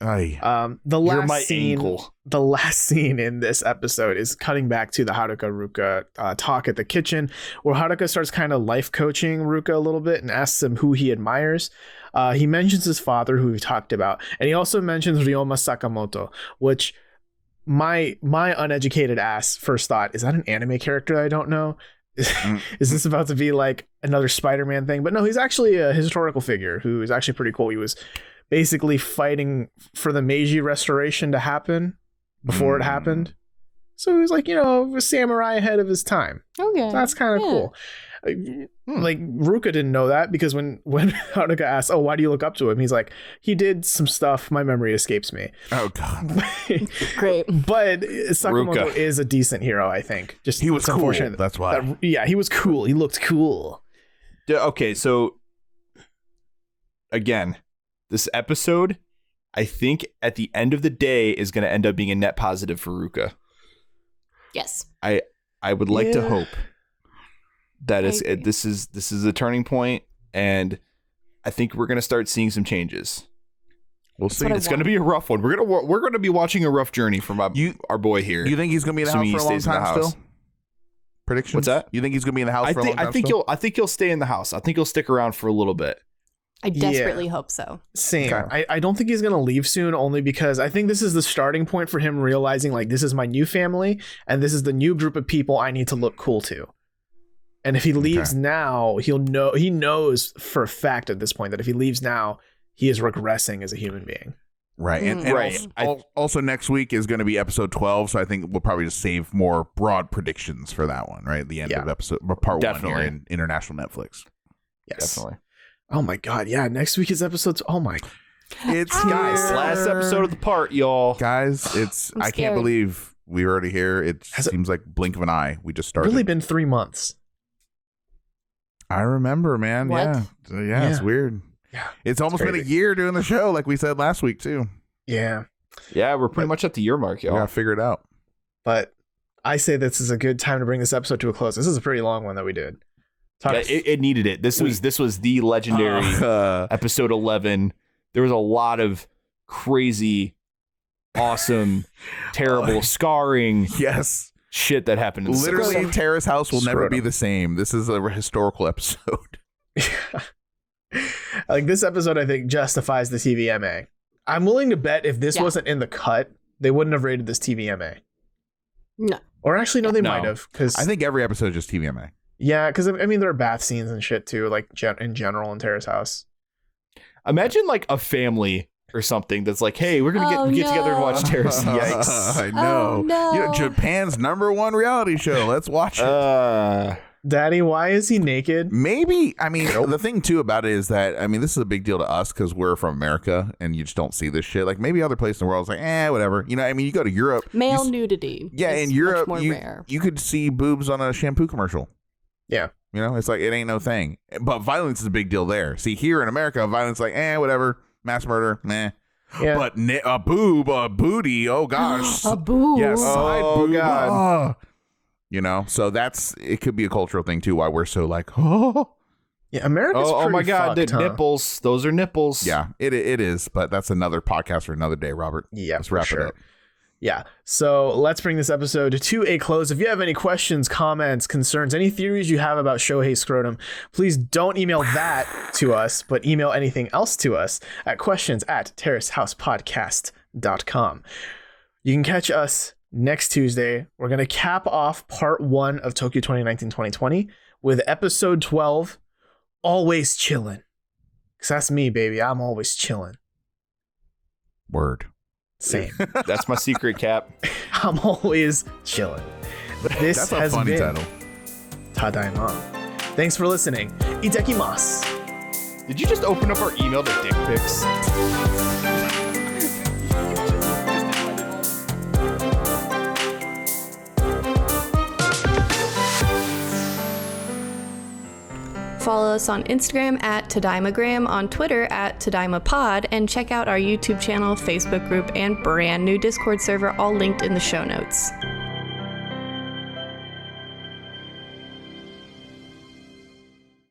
Aye. The last scene in this episode is cutting back to the Haruka Ruka talk at the kitchen, where Haruka starts kind of life coaching Ruka a little bit and asks him who he admires. He mentions his father, who we talked about, and he also mentions Ryoma Sakamoto, which my uneducated ass first thought, is that an anime character I don't know? Is this about to be like another Spider-Man thing? But no, he's actually a historical figure who is actually pretty cool. He was basically fighting for the Meiji Restoration to happen before it happened. So he was like, a samurai ahead of his time. Okay. So that's kind of cool. Like, Ruka didn't know that, because when Haruka asked, oh, why do you look up to him? He's like, he did some stuff. My memory escapes me. Oh, God. Great. But Sakamoto is a decent hero, I think. Just he was cool. That's why. He was cool. He looked cool. Okay, so again, this episode, I think at the end of the day, is going to end up being a net positive for Ruka. Yes. I would like to hope that this is a turning point, and I think we're going to start seeing some changes. We'll see. It's going to be a rough one. We're going to be watching a rough journey from our boy here. You think he's going to be in the house for a long time still? Predictions? What's that? You think he's going to be in the house for a long time still? I think he'll stay in the house. I think he'll stick around for a little bit. I desperately hope so. Same. Okay. I don't think he's going to leave soon, only because I think this is the starting point for him realizing, like, this is my new family, and this is the new group of people I need to look cool to. And if he leaves now, he knows for a fact at this point that if he leaves now, he is regressing as a human being. Right. And also next week is going to be episode 12. So I think we'll probably just save more broad predictions for that one, right? The end of episode part 1 here in international Netflix. Yes. Definitely. Oh my God. Yeah. Next week is episode. Oh my. It's guys. Last episode of the part, y'all. Guys, I can't believe we're already here. It seems like blink of an eye. We just started. It's really been 3 months. I remember, man. What? Yeah. It's weird. Yeah. It's almost been a year doing the show, like we said last week, too. Yeah. Yeah, we're pretty much at the year mark, y'all. We gotta figure it out. But I say this is a good time to bring this episode to a close. This is a pretty long one that we did. It needed it. This was the legendary episode 11. There was a lot of crazy, awesome, terrible, scarring shit that happened. Literally, Terrace House will never be the same. This is a historical episode. Like, this episode, I think, justifies the TVMA. I'm willing to bet if this wasn't in the cut, they wouldn't have rated this TVMA. No. Or actually, no, they might have. Because I think every episode is just TVMA. Yeah, because I mean, there are bath scenes and shit too, like in general in Terrace House. Imagine like a family or something that's like, hey, we're gonna get together and watch Terrace. Yikes! I know. Oh, no. Japan's #1 reality show. Let's watch it. Daddy, why is he naked? Maybe. I mean, the thing too about it is that, I mean, this is a big deal to us because we're from America and you just don't see this shit. Like, maybe other places in the world is like, whatever. I mean, you go to Europe. Male nudity. Yeah, in Europe, you could see boobs on a shampoo commercial. Yeah. It's like, it ain't no thing. But violence is a big deal there. See, here in America, violence is like, whatever. Mass murder, meh. Yeah. But a boob, a booty, oh gosh. A boob. Yeah, side boob. God. So it could be a cultural thing too, why we're so like, oh. Yeah, America's oh my God, fucked, nipples. Those are nipples. Yeah, it is. But that's another podcast for another day, Robert. Yeah, let's wrap it up. Yeah, so let's bring this episode to a close. If you have any questions, comments, concerns, any theories you have about Shohei Scrotum, please don't email that to us, but email anything else to us at questions@terracehousepodcast.com. You can catch us next Tuesday. We're going to cap off part 1 of Tokyo 2019-2020 with episode 12, always chilling. Because that's me, baby. I'm always chilling. Word. Same. That's my secret, Cap. I'm always chilling. This That's a has funny been title. Tadaima. Thanks for listening. Itakimasu. Did you just open up our email to dick pics? Follow us on Instagram at Tadaimagram, on Twitter at TadaimaPod, and check out our YouTube channel, Facebook group, and brand new Discord server, all linked in the show notes.